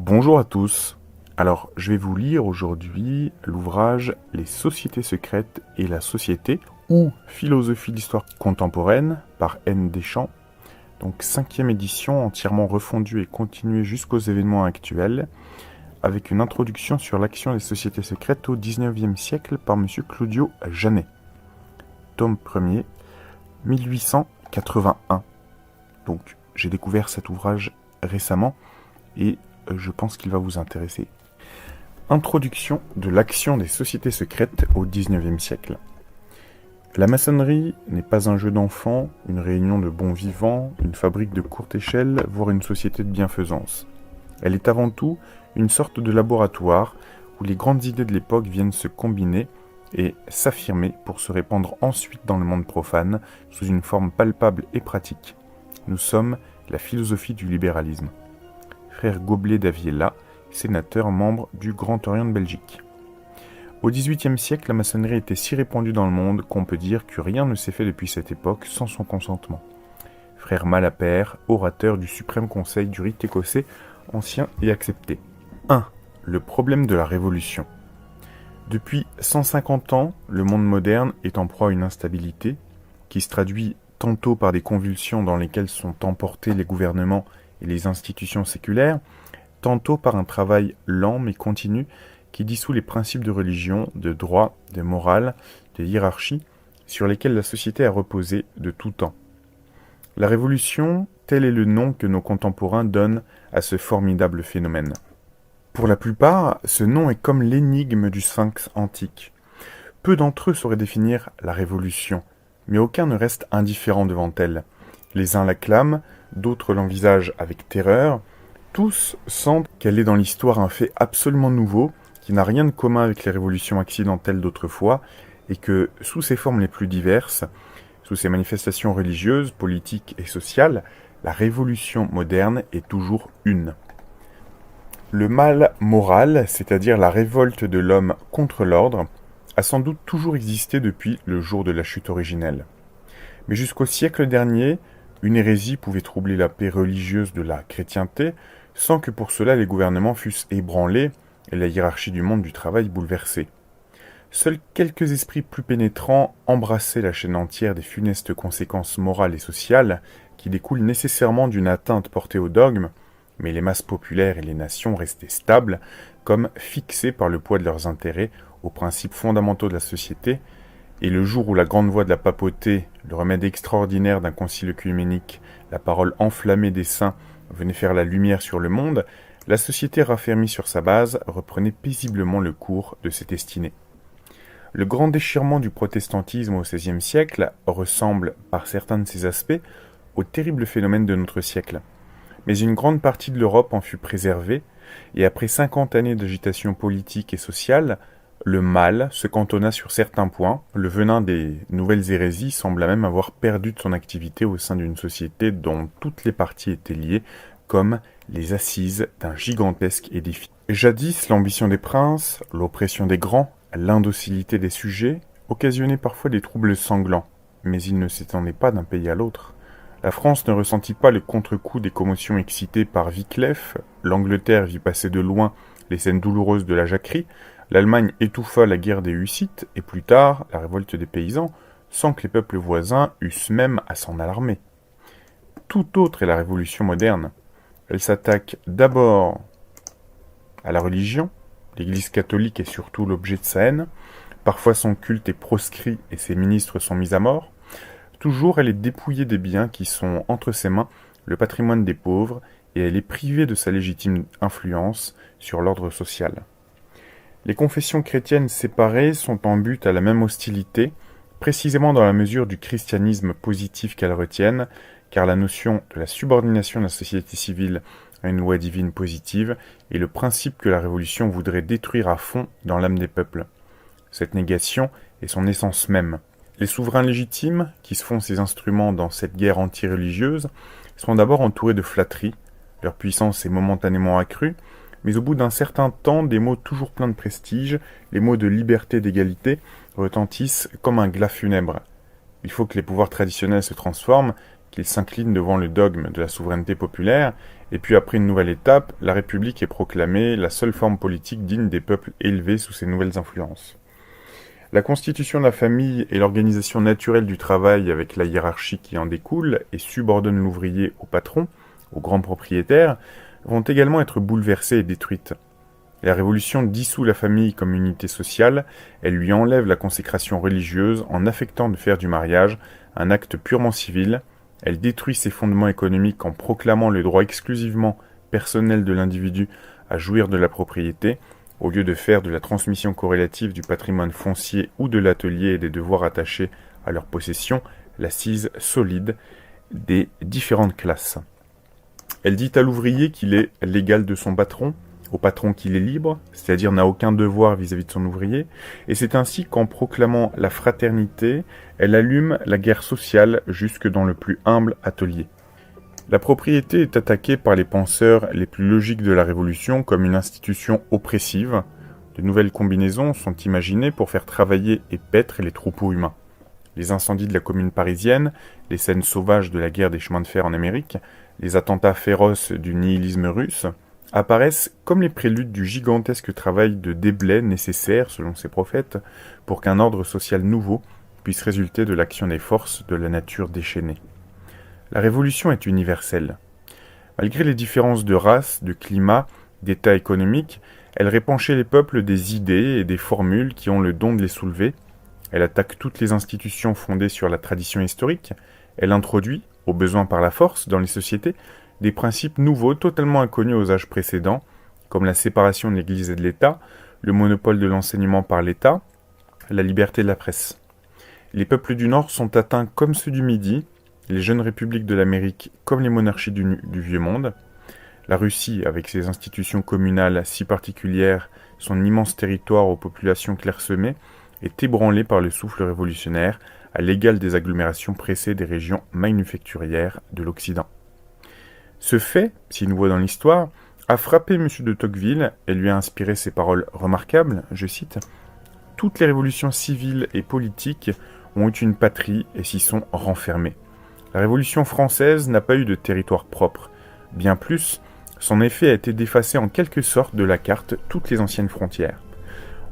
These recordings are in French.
Bonjour à tous. Alors, je vais vous lire aujourd'hui l'ouvrage Les sociétés secrètes et la société ou Philosophie d'histoire contemporaine par N. Deschamps. Donc, 5e édition entièrement refondue et continuée jusqu'aux événements actuels, avec une introduction sur l'action des sociétés secrètes au XIXe siècle par M. Claudio Janet. Tome 1er, 1881. Donc, j'ai découvert cet ouvrage récemment et je pense qu'il va vous intéresser. Introduction de l'action des sociétés secrètes au XIXe siècle. La maçonnerie n'est pas un jeu d'enfants, une réunion de bons vivants, une fabrique de courte échelle, voire une société de bienfaisance. Elle est avant tout une sorte de laboratoire où les grandes idées de l'époque viennent se combiner et s'affirmer pour se répandre ensuite dans le monde profane sous une forme palpable et pratique. Nous sommes la philosophie du libéralisme. Frère Goblet d'Aviella, sénateur membre du Grand Orient de Belgique. Au XVIIIe siècle, la maçonnerie était si répandue dans le monde qu'on peut dire que rien ne s'est fait depuis cette époque sans son consentement. Frère Malapert, orateur du suprême conseil du rite écossais, ancien et accepté. 1. Le problème de la Révolution. Depuis 150 ans, le monde moderne est en proie à une instabilité qui se traduit tantôt par des convulsions dans lesquelles sont emportés les gouvernements et les institutions séculaires, tantôt par un travail lent mais continu qui dissout les principes de religion, de droit, de morale, de hiérarchie sur lesquels la société a reposé de tout temps. La Révolution, tel est le nom que nos contemporains donnent à ce formidable phénomène. Pour la plupart, ce nom est comme l'énigme du sphinx antique. Peu d'entre eux sauraient définir la Révolution, mais aucun ne reste indifférent devant elle. Les uns l'acclament, d'autres l'envisagent avec terreur. Tous sentent qu'elle est dans l'histoire un fait absolument nouveau, qui n'a rien de commun avec les révolutions accidentelles d'autrefois, et que, sous ses formes les plus diverses, sous ses manifestations religieuses, politiques et sociales, la révolution moderne est toujours une. Le mal moral, c'est-à-dire la révolte de l'homme contre l'ordre, a sans doute toujours existé depuis le jour de la chute originelle. Mais jusqu'au siècle dernier, une hérésie pouvait troubler la paix religieuse de la chrétienté, sans que pour cela les gouvernements fussent ébranlés et la hiérarchie du monde du travail bouleversée. Seuls quelques esprits plus pénétrants embrassaient la chaîne entière des funestes conséquences morales et sociales qui découlent nécessairement d'une atteinte portée au dogme, mais les masses populaires et les nations restaient stables, comme fixées par le poids de leurs intérêts aux principes fondamentaux de la société, et le jour où la grande voix de la papauté, le remède extraordinaire d'un concile œcuménique, la parole enflammée des saints, venait faire la lumière sur le monde, la société raffermie sur sa base reprenait paisiblement le cours de ses destinées. Le grand déchirement du protestantisme au XVIe siècle ressemble, par certains de ses aspects, au terrible phénomène de notre siècle. Mais une grande partie de l'Europe en fut préservée, et après 50 années d'agitation politique et sociale, le mal se cantonna sur certains points, le venin des nouvelles hérésies sembla même avoir perdu de son activité au sein d'une société dont toutes les parties étaient liées, comme les assises d'un gigantesque édifice. Jadis, l'ambition des princes, l'oppression des grands, l'indocilité des sujets, occasionnaient parfois des troubles sanglants, mais ils ne s'étendaient pas d'un pays à l'autre. La France ne ressentit pas le contre-coup des commotions excitées par Wycliffe, l'Angleterre vit passer de loin les scènes douloureuses de la jacquerie, l'Allemagne étouffa la guerre des Hussites et plus tard la révolte des paysans, sans que les peuples voisins eussent même à s'en alarmer. Tout autre est la révolution moderne. Elle s'attaque d'abord à la religion, l'Église catholique est surtout l'objet de sa haine, parfois son culte est proscrit et ses ministres sont mis à mort. Toujours elle est dépouillée des biens qui sont entre ses mains, le patrimoine des pauvres, et elle est privée de sa légitime influence sur l'ordre social. Les confessions chrétiennes séparées sont en but à la même hostilité, précisément dans la mesure du christianisme positif qu'elles retiennent, car la notion de la subordination de la société civile à une loi divine positive est le principe que la Révolution voudrait détruire à fond dans l'âme des peuples. Cette négation est son essence même. Les souverains légitimes, qui se font ces instruments dans cette guerre anti-religieuse, sont d'abord entourés de flatteries, leur puissance est momentanément accrue, mais au bout d'un certain temps, des mots toujours pleins de prestige, les mots de liberté et d'égalité, retentissent comme un glas funèbre. Il faut que les pouvoirs traditionnels se transforment, qu'il s'incline devant le dogme de la souveraineté populaire, et puis après une nouvelle étape, la République est proclamée la seule forme politique digne des peuples élevés sous ces nouvelles influences. La constitution de la famille et l'organisation naturelle du travail avec la hiérarchie qui en découle et subordonne l'ouvrier au patron, au grand propriétaire, vont également être bouleversées et détruites. La Révolution dissout la famille comme unité sociale, elle lui enlève la consécration religieuse en affectant de faire du mariage un acte purement civil, elle détruit ses fondements économiques en proclamant le droit exclusivement personnel de l'individu à jouir de la propriété, au lieu de faire de la transmission corrélative du patrimoine foncier ou de l'atelier et des devoirs attachés à leur possession l'assise solide des différentes classes. Elle dit à l'ouvrier qu'il est l'égal de son patron, au patron qu'il est libre, c'est-à-dire n'a aucun devoir vis-à-vis de son ouvrier, et c'est ainsi qu'en proclamant la fraternité, elle allume la guerre sociale jusque dans le plus humble atelier. La propriété est attaquée par les penseurs les plus logiques de la Révolution comme une institution oppressive. De nouvelles combinaisons sont imaginées pour faire travailler et paître les troupeaux humains. Les incendies de la Commune parisienne, les scènes sauvages de la guerre des chemins de fer en Amérique, les attentats féroces du nihilisme russe, apparaissent comme les préludes du gigantesque travail de déblai nécessaire, selon ses prophètes, pour qu'un ordre social nouveau puisse résulter de l'action des forces de la nature déchaînée. La Révolution est universelle. Malgré les différences de race, de climat, d'état économique, elle répand chez les peuples des idées et des formules qui ont le don de les soulever. Elle attaque toutes les institutions fondées sur la tradition historique. Elle introduit, au besoin par la force, dans les sociétés, des principes nouveaux totalement inconnus aux âges précédents, comme la séparation de l'Église et de l'État, le monopole de l'enseignement par l'État, la liberté de la presse. Les peuples du Nord sont atteints comme ceux du Midi, les jeunes républiques de l'Amérique comme les monarchies du Vieux Monde. La Russie, avec ses institutions communales si particulières, son immense territoire aux populations clairsemées, est ébranlée par le souffle révolutionnaire, à l'égal des agglomérations pressées des régions manufacturières de l'Occident. Ce fait, si nouveau dans l'histoire, a frappé M. de Tocqueville et lui a inspiré ces paroles remarquables, je cite « Toutes les révolutions civiles et politiques ont eu une patrie et s'y sont renfermées. La Révolution française n'a pas eu de territoire propre. Bien plus, son effet a été d'effacer en quelque sorte de la carte toutes les anciennes frontières.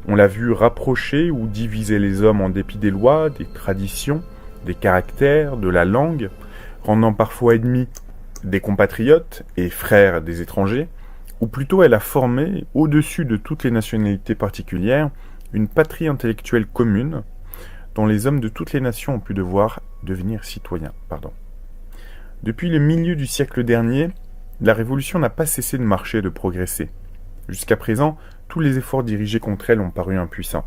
On l'a vu rapprocher ou diviser les hommes en dépit des lois, des traditions, des caractères, de la langue, rendant parfois ennemis des compatriotes et frères des étrangers, ou plutôt elle a formé, au-dessus de toutes les nationalités particulières, une patrie intellectuelle commune, dont les hommes de toutes les nations ont pu devenir citoyens. Depuis le milieu du siècle dernier, la Révolution n'a pas cessé de marcher et de progresser. Jusqu'à présent, tous les efforts dirigés contre elle ont paru impuissants.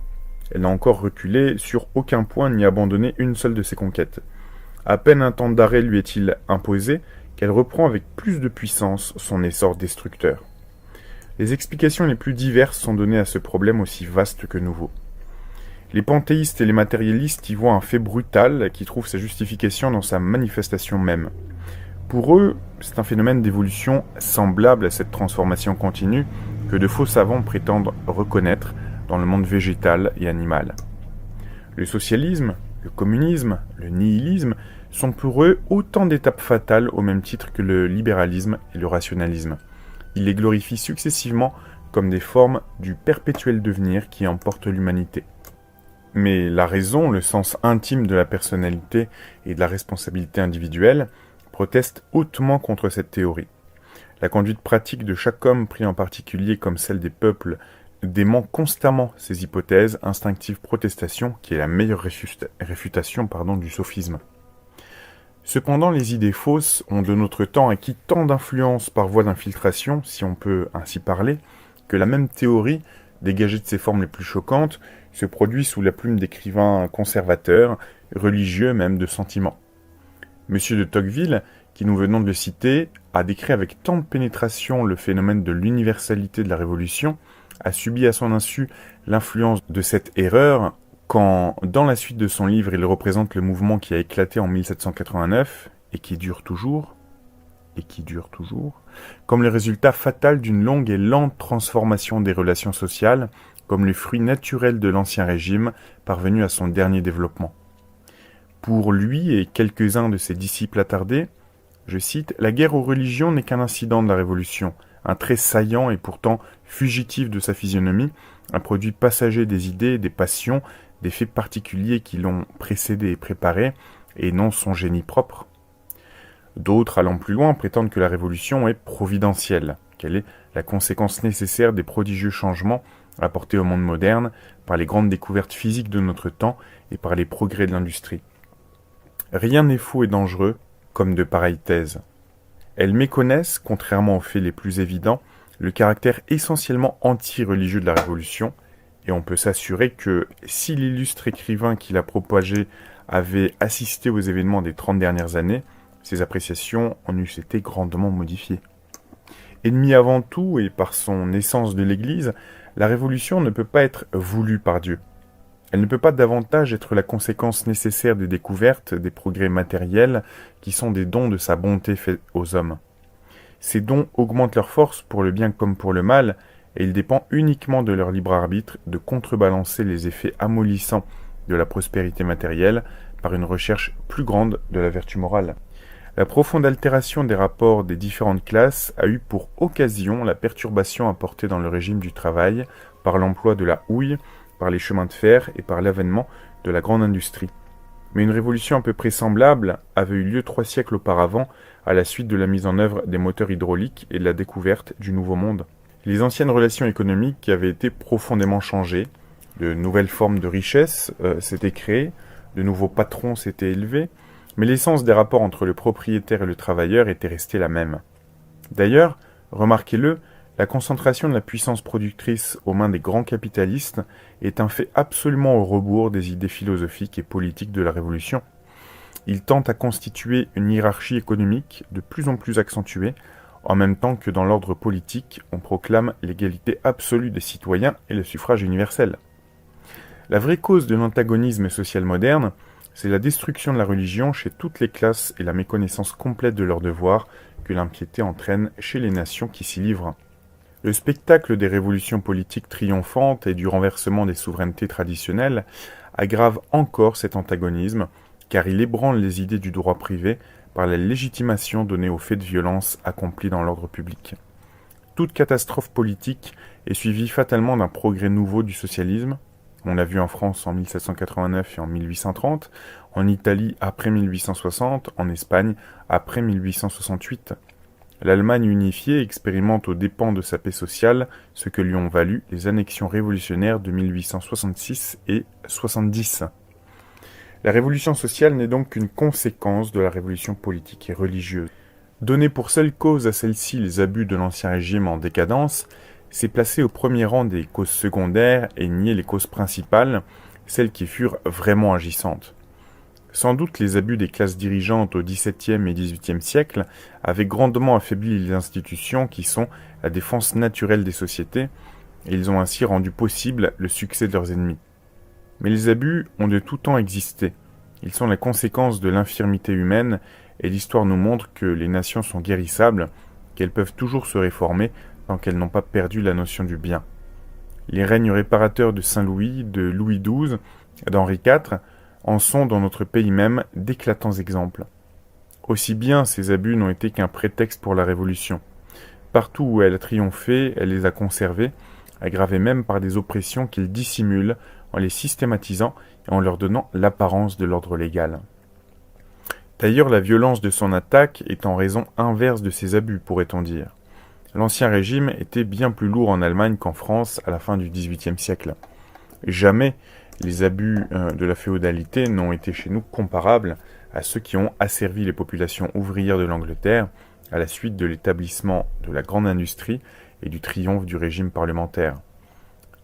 Elle n'a encore reculé sur aucun point ni abandonné une seule de ses conquêtes. À peine un temps d'arrêt lui est-il imposé qu'elle reprend avec plus de puissance son essor destructeur. Les explications les plus diverses sont données à ce problème aussi vaste que nouveau. Les panthéistes et les matérialistes y voient un fait brutal qui trouve sa justification dans sa manifestation même. Pour eux, c'est un phénomène d'évolution semblable à cette transformation continue que de faux savants prétendent reconnaître dans le monde végétal et animal. Le socialisme, le communisme, le nihilisme sont pour eux autant d'étapes fatales au même titre que le libéralisme et le rationalisme. Ils les glorifient successivement comme des formes du perpétuel devenir qui emporte l'humanité. Mais la raison, le sens intime de la personnalité et de la responsabilité individuelle, protestent hautement contre cette théorie. La conduite pratique de chaque homme pris en particulier comme celle des peuples dément constamment ces hypothèses, instinctive protestation qui est la meilleure réfutation du sophisme. Cependant, les idées fausses ont de notre temps acquis tant d'influence par voie d'infiltration, si on peut ainsi parler, que la même théorie, dégagée de ses formes les plus choquantes, se produit sous la plume d'écrivains conservateurs, religieux même de sentiments. Monsieur de Tocqueville, qui nous venons de le citer, a décrit avec tant de pénétration le phénomène de l'universalité de la Révolution, a subi à son insu l'influence de cette erreur, quand, dans la suite de son livre, il représente le mouvement qui a éclaté en 1789, et qui dure toujours, comme le résultat fatal d'une longue et lente transformation des relations sociales, comme le fruit naturel de l'Ancien Régime, parvenu à son dernier développement. Pour lui et quelques-uns de ses disciples attardés, je cite, « La guerre aux religions n'est qu'un incident de la Révolution, un trait saillant et pourtant fugitif de sa physionomie, un produit passager des idées, des passions, des faits particuliers qui l'ont précédé et préparé, et non son génie propre. » D'autres, allant plus loin, prétendent que la Révolution est providentielle, qu'elle est la conséquence nécessaire des prodigieux changements apportés au monde moderne par les grandes découvertes physiques de notre temps et par les progrès de l'industrie. Rien n'est faux et dangereux comme de pareilles thèses. Elles méconnaissent, contrairement aux faits les plus évidents, le caractère essentiellement anti-religieux de la Révolution, et on peut s'assurer que si l'illustre écrivain qui l'a propagé avait assisté aux événements des 30 dernières années, ses appréciations en eussent été grandement modifiées. Ennemie avant tout et par son essence de l'Église, la Révolution ne peut pas être voulue par Dieu. Elle ne peut pas davantage être la conséquence nécessaire des découvertes, des progrès matériels, qui sont des dons de sa bonté faits aux hommes. Ces dons augmentent leur force pour le bien comme pour le mal, et il dépend uniquement de leur libre arbitre de contrebalancer les effets amollissants de la prospérité matérielle par une recherche plus grande de la vertu morale. La profonde altération des rapports des différentes classes a eu pour occasion la perturbation apportée dans le régime du travail par l'emploi de la houille, par les chemins de fer et par l'avènement de la grande industrie. Mais une révolution à peu près semblable avait eu lieu 3 siècles auparavant à la suite de la mise en œuvre des moteurs hydrauliques et de la découverte du Nouveau Monde. Les anciennes relations économiques avaient été profondément changées, de nouvelles formes de richesse s'étaient créées, de nouveaux patrons s'étaient élevés, mais l'essence des rapports entre le propriétaire et le travailleur était restée la même. D'ailleurs, remarquez-le, la concentration de la puissance productrice aux mains des grands capitalistes est un fait absolument au rebours des idées philosophiques et politiques de la Révolution. Ils tentent à constituer une hiérarchie économique de plus en plus accentuée, en même temps que dans l'ordre politique, on proclame l'égalité absolue des citoyens et le suffrage universel. La vraie cause de l'antagonisme social moderne, c'est la destruction de la religion chez toutes les classes et la méconnaissance complète de leurs devoirs que l'impiété entraîne chez les nations qui s'y livrent. Le spectacle des révolutions politiques triomphantes et du renversement des souverainetés traditionnelles aggrave encore cet antagonisme, car il ébranle les idées du droit privé par la légitimation donnée aux faits de violence accomplis dans l'ordre public. Toute catastrophe politique est suivie fatalement d'un progrès nouveau du socialisme. On l'a vu en France en 1789 et en 1830, en Italie après 1860, en Espagne après 1868. L'Allemagne unifiée expérimente aux dépens de sa paix sociale ce que lui ont valu les annexions révolutionnaires de 1866 et 70. La révolution sociale n'est donc qu'une conséquence de la révolution politique et religieuse. Donner pour seule cause à celle-ci les abus de l'Ancien Régime en décadence, c'est placer au premier rang des causes secondaires et nier les causes principales, celles qui furent vraiment agissantes. Sans doute les abus des classes dirigeantes au XVIIe et XVIIIe siècle avaient grandement affaibli les institutions qui sont la défense naturelle des sociétés, et ils ont ainsi rendu possible le succès de leurs ennemis. Mais les abus ont de tout temps existé. Ils sont la conséquence de l'infirmité humaine, et l'histoire nous montre que les nations sont guérissables, qu'elles peuvent toujours se réformer tant qu'elles n'ont pas perdu la notion du bien. Les règnes réparateurs de Saint-Louis, de Louis XII, d'Henri IV en sont dans notre pays même d'éclatants exemples. Aussi bien ces abus n'ont été qu'un prétexte pour la Révolution. Partout où elle a triomphé, elle les a conservés, aggravés même par des oppressions qu'ils dissimulent en les systématisant et en leur donnant l'apparence de l'ordre légal. D'ailleurs, la violence de son attaque est en raison inverse de ses abus, pourrait-on dire. L'Ancien Régime était bien plus lourd en Allemagne qu'en France à la fin du XVIIIe siècle. Jamais les abus de la féodalité n'ont été chez nous comparables à ceux qui ont asservi les populations ouvrières de l'Angleterre à la suite de l'établissement de la grande industrie et du triomphe du régime parlementaire.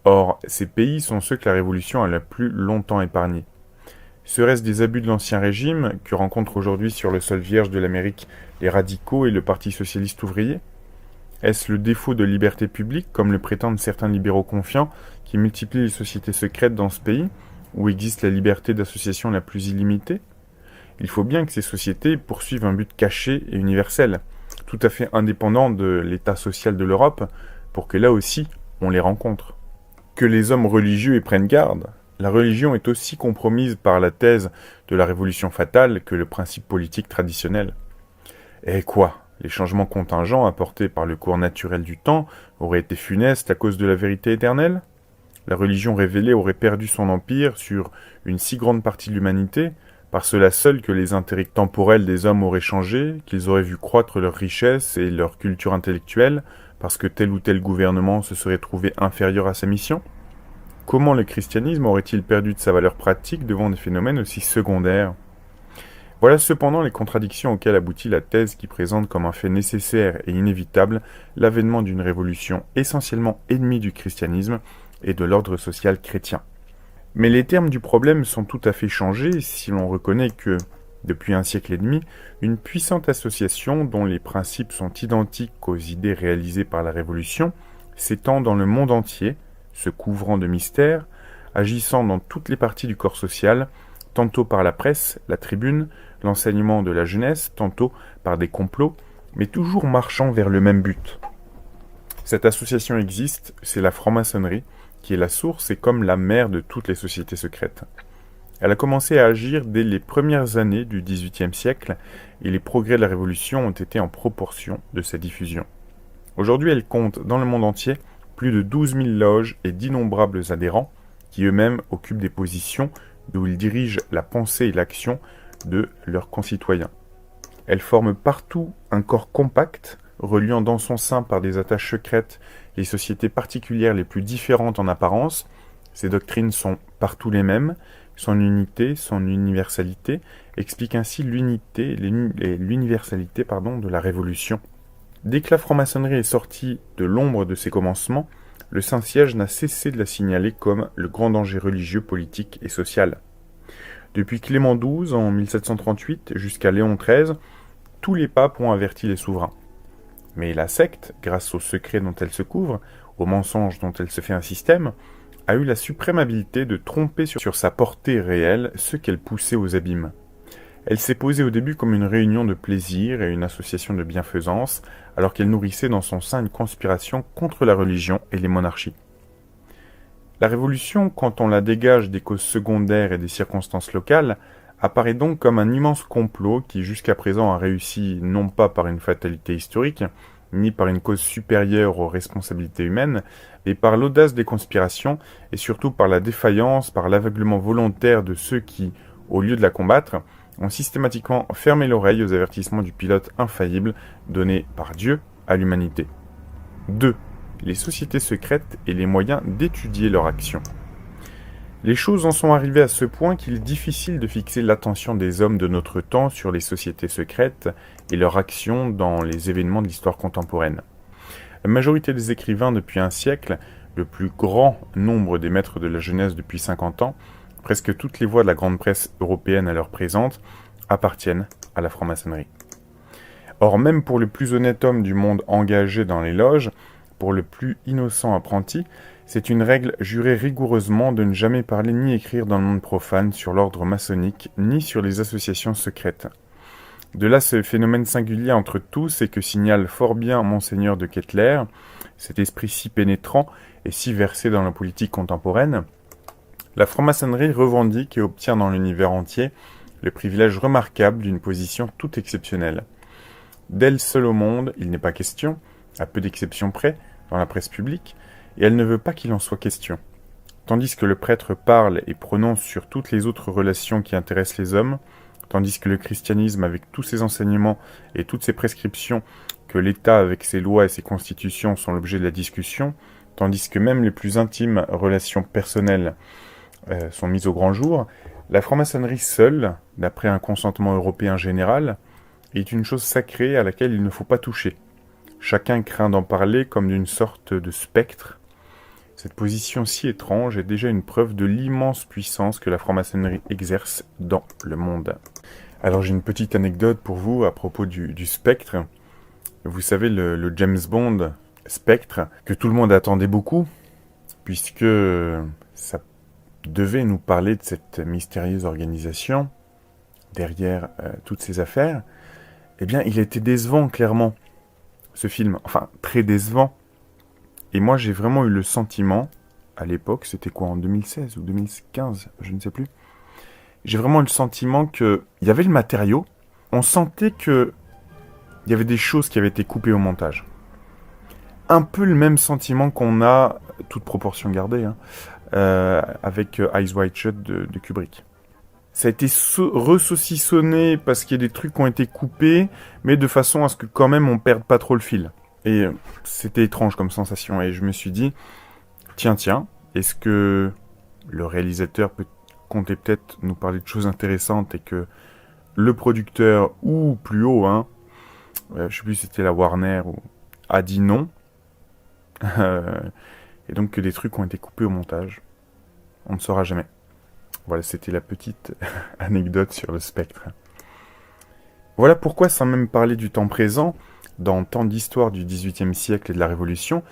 Or, ces pays sont ceux que la Révolution a le plus longtemps épargnés. Serait-ce des abus de l'Ancien Régime que rencontrent aujourd'hui sur le sol vierge de l'Amérique les radicaux et le Parti socialiste ouvrier ? Est-ce le défaut de liberté publique, comme le prétendent certains libéraux confiants, qui multiplient les sociétés secrètes dans ce pays, où existe la liberté d'association la plus illimitée ? Il faut bien que ces sociétés poursuivent un but caché et universel, tout à fait indépendant de l'état social de l'Europe, pour que là aussi, on les rencontre. Que les hommes religieux y prennent garde, La religion est aussi compromise par la thèse de la révolution fatale que le principe politique traditionnel. Et quoi? Les changements contingents apportés par le cours naturel du temps auraient été funestes à cause de la vérité éternelle? La religion révélée aurait perdu son empire sur une si grande partie de l'humanité, par cela seul que les intérêts temporels des hommes auraient changé, qu'ils auraient vu croître leur richesse et leur culture intellectuelle, parce que tel ou tel gouvernement se serait trouvé inférieur à sa mission? Comment le christianisme aurait-il perdu de sa valeur pratique devant des phénomènes aussi secondaires? Voilà cependant les contradictions auxquelles aboutit la thèse qui présente comme un fait nécessaire et inévitable l'avènement d'une révolution essentiellement ennemie du christianisme et de l'ordre social chrétien. Mais les termes du problème sont tout à fait changés si l'on reconnaît que, depuis un siècle et demi, une puissante association dont les principes sont identiques aux idées réalisées par la Révolution s'étend dans le monde entier, se couvrant de mystères, agissant dans toutes les parties du corps social, tantôt par la presse, la tribune, l'enseignement de la jeunesse, tantôt par des complots, mais toujours marchant vers le même but. Cette association existe, c'est la franc-maçonnerie, qui est la source et comme la mère de toutes les sociétés secrètes. Elle a commencé à agir dès les premières années du XVIIIe siècle et les progrès de la Révolution ont été en proportion de sa diffusion. Aujourd'hui, elle compte dans le monde entier plus de 12 000 loges et d'innombrables adhérents qui eux-mêmes occupent des positions d'où ils dirigent la pensée et l'action de leurs concitoyens. Elle forme partout un corps compact, reliant dans son sein par des attaches secrètes les sociétés particulières les plus différentes en apparence. Ses doctrines sont partout les mêmes. Son unité, son universalité expliquent ainsi l'unité et l'universalité de la Révolution. Dès que la franc-maçonnerie est sortie de l'ombre de ses commencements, le Saint-Siège n'a cessé de la signaler comme le grand danger religieux, politique et social. Depuis Clément XII en 1738 jusqu'à Léon XIII, tous les papes ont averti les souverains. Mais la secte, grâce aux secrets dont elle se couvre, aux mensonges dont elle se fait un système, a eu la suprême habileté de tromper sur sa portée réelle ceux qu'elle poussait aux abîmes. Elle s'est posée au début comme une réunion de plaisir et une association de bienfaisance, alors qu'elle nourrissait dans son sein une conspiration contre la religion et les monarchies. La Révolution, quand on la dégage des causes secondaires et des circonstances locales, apparaît donc comme un immense complot qui jusqu'à présent a réussi non pas par une fatalité historique, ni par une cause supérieure aux responsabilités humaines, mais par l'audace des conspirations et surtout par la défaillance, par l'aveuglement volontaire de ceux qui, au lieu de la combattre, ont systématiquement fermé l'oreille aux avertissements du pilote infaillible donné par Dieu à l'humanité. 2. Les sociétés secrètes et les moyens d'étudier leur action. Les choses en sont arrivées à ce point qu'il est difficile de fixer l'attention des hommes de notre temps sur les sociétés secrètes et leur action dans les événements de l'histoire contemporaine. La majorité des écrivains depuis un siècle, le plus grand nombre des maîtres de la jeunesse depuis 50 ans, presque toutes les voix de la grande presse européenne à l'heure présente, appartiennent à la franc-maçonnerie. Or, même pour le plus honnête homme du monde engagé dans les loges, pour le plus innocent apprenti, c'est une règle jurée rigoureusement de ne jamais parler ni écrire dans le monde profane sur l'ordre maçonnique, ni sur les associations secrètes. De là ce phénomène singulier entre tous et que signale fort bien Monseigneur de Ketteler, cet esprit si pénétrant et si versé dans la politique contemporaine. La franc-maçonnerie revendique et obtient dans l'univers entier le privilège remarquable d'une position toute exceptionnelle. D'elle seule au monde, il n'est pas question, à peu d'exceptions près, dans la presse publique, et elle ne veut pas qu'il en soit question. Tandis que le prêtre parle et prononce sur toutes les autres relations qui intéressent les hommes, tandis que le christianisme avec tous ses enseignements et toutes ses prescriptions, que l'État avec ses lois et ses constitutions sont l'objet de la discussion, tandis que même les plus intimes relations personnelles sont mises au grand jour, la franc-maçonnerie seule, d'après un consentement européen général, est une chose sacrée à laquelle il ne faut pas toucher. Chacun craint d'en parler comme d'une sorte de spectre. Cette position si étrange est déjà une preuve de l'immense puissance que la franc-maçonnerie exerce dans le monde. Alors j'ai une petite anecdote pour vous à propos du spectre. Vous savez, le James Bond Spectre, que tout le monde attendait beaucoup, puisque ça devait nous parler de cette mystérieuse organisation derrière toutes ces affaires. Eh bien, il était décevant, clairement, ce film. Enfin, très décevant. Et moi, j'ai vraiment eu le sentiment, à l'époque, c'était quoi, en 2016 ou 2015, je ne sais plus. J'ai vraiment le sentiment qu'il y avait le matériau, on sentait que il y avait des choses qui avaient été coupées au montage. Un peu le même sentiment qu'on a, toute proportion gardée, hein, avec Eyes Wide Shut de Kubrick. Ça a été ressaucissonné parce qu'il y a des trucs qui ont été coupés, mais de façon à ce que quand même on perde pas trop le fil. Et c'était étrange comme sensation. Et je me suis dit, tiens, est-ce que le réalisateur comptait peut-être nous parler de choses intéressantes et que le producteur, ou plus haut, hein, je sais plus si c'était la Warner, a dit non. Et donc que des trucs ont été coupés au montage. On ne saura jamais. Voilà, c'était la petite anecdote sur le spectre. Voilà pourquoi, sans même parler du temps présent, dans tant d'histoires du XVIIIe siècle et de la Révolution,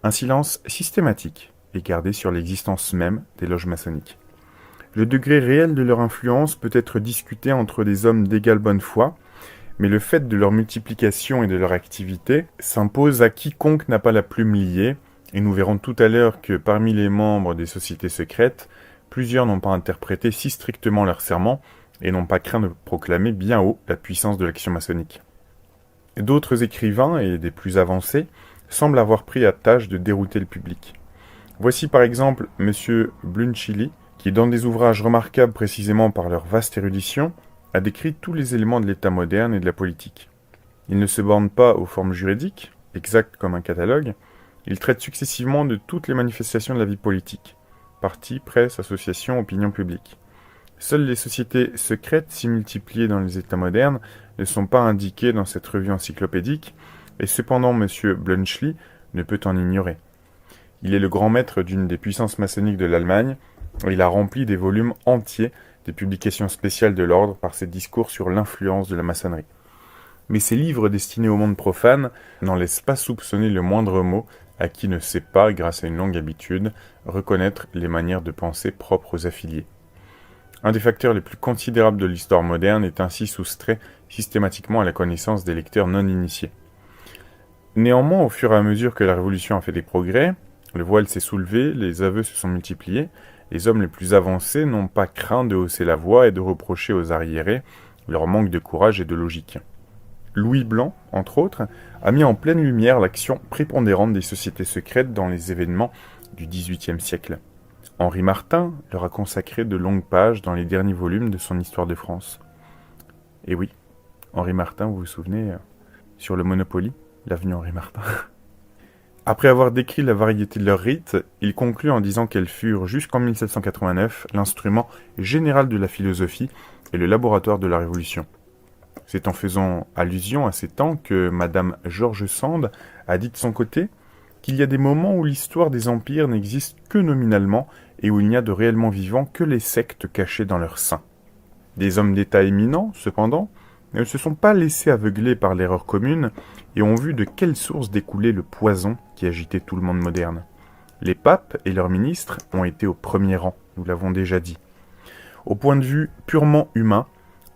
un silence systématique est gardé sur l'existence même des loges maçonniques. Le degré réel de leur influence peut être discuté entre des hommes d'égale bonne foi, mais le fait de leur multiplication et de leur activité s'impose à quiconque n'a pas la plume liée, et nous verrons tout à l'heure que parmi les membres des sociétés secrètes, plusieurs n'ont pas interprété si strictement leur serment et n'ont pas craint de proclamer bien haut la puissance de l'action maçonnique. D'autres écrivains, et des plus avancés, semblent avoir pris à tâche de dérouter le public. Voici par exemple M. Bluntschli, qui, dans des ouvrages remarquables précisément par leur vaste érudition, a décrit tous les éléments de l'État moderne et de la politique. Il ne se borne pas aux formes juridiques, exactes comme un catalogue, il traite successivement de toutes les manifestations de la vie politique, partis, presse, associations, opinion publique. Seules les sociétés secrètes, si multipliées dans les États modernes, ne sont pas indiquées dans cette revue encyclopédique, et cependant M. Bluntschli ne peut en ignorer. Il est le grand maître d'une des puissances maçonniques de l'Allemagne, et il a rempli des volumes entiers des publications spéciales de l'ordre par ses discours sur l'influence de la maçonnerie. Mais ces livres destinés au monde profane n'en laissent pas soupçonner le moindre mot à qui ne sait pas, grâce à une longue habitude, reconnaître les manières de penser propres aux affiliés. Un des facteurs les plus considérables de l'histoire moderne est ainsi soustrait systématiquement à la connaissance des lecteurs non initiés. Néanmoins, au fur et à mesure que la Révolution a fait des progrès, le voile s'est soulevé, les aveux se sont multipliés, les hommes les plus avancés n'ont pas craint de hausser la voix et de reprocher aux arriérés leur manque de courage et de logique. Louis Blanc, entre autres, a mis en pleine lumière l'action prépondérante des sociétés secrètes dans les événements du XVIIIe siècle. Henri Martin leur a consacré de longues pages dans les derniers volumes de son Histoire de France. Et oui, Henri Martin, vous vous souvenez, sur le Monopoly, l'avenue Henri Martin. Après avoir décrit la variété de leurs rites, il conclut en disant qu'elles furent jusqu'en 1789 l'instrument général de la philosophie et le laboratoire de la Révolution. C'est en faisant allusion à ces temps que Madame George Sand a dit de son côté qu'il y a des moments où l'histoire des empires n'existe que nominalement et où il n'y a de réellement vivants que les sectes cachées dans leur sein. Des hommes d'État éminents, cependant, ne se sont pas laissés aveugler par l'erreur commune et ont vu de quelle source découlait le poison qui agitait tout le monde moderne. Les papes et leurs ministres ont été au premier rang, nous l'avons déjà dit. Au point de vue purement humain,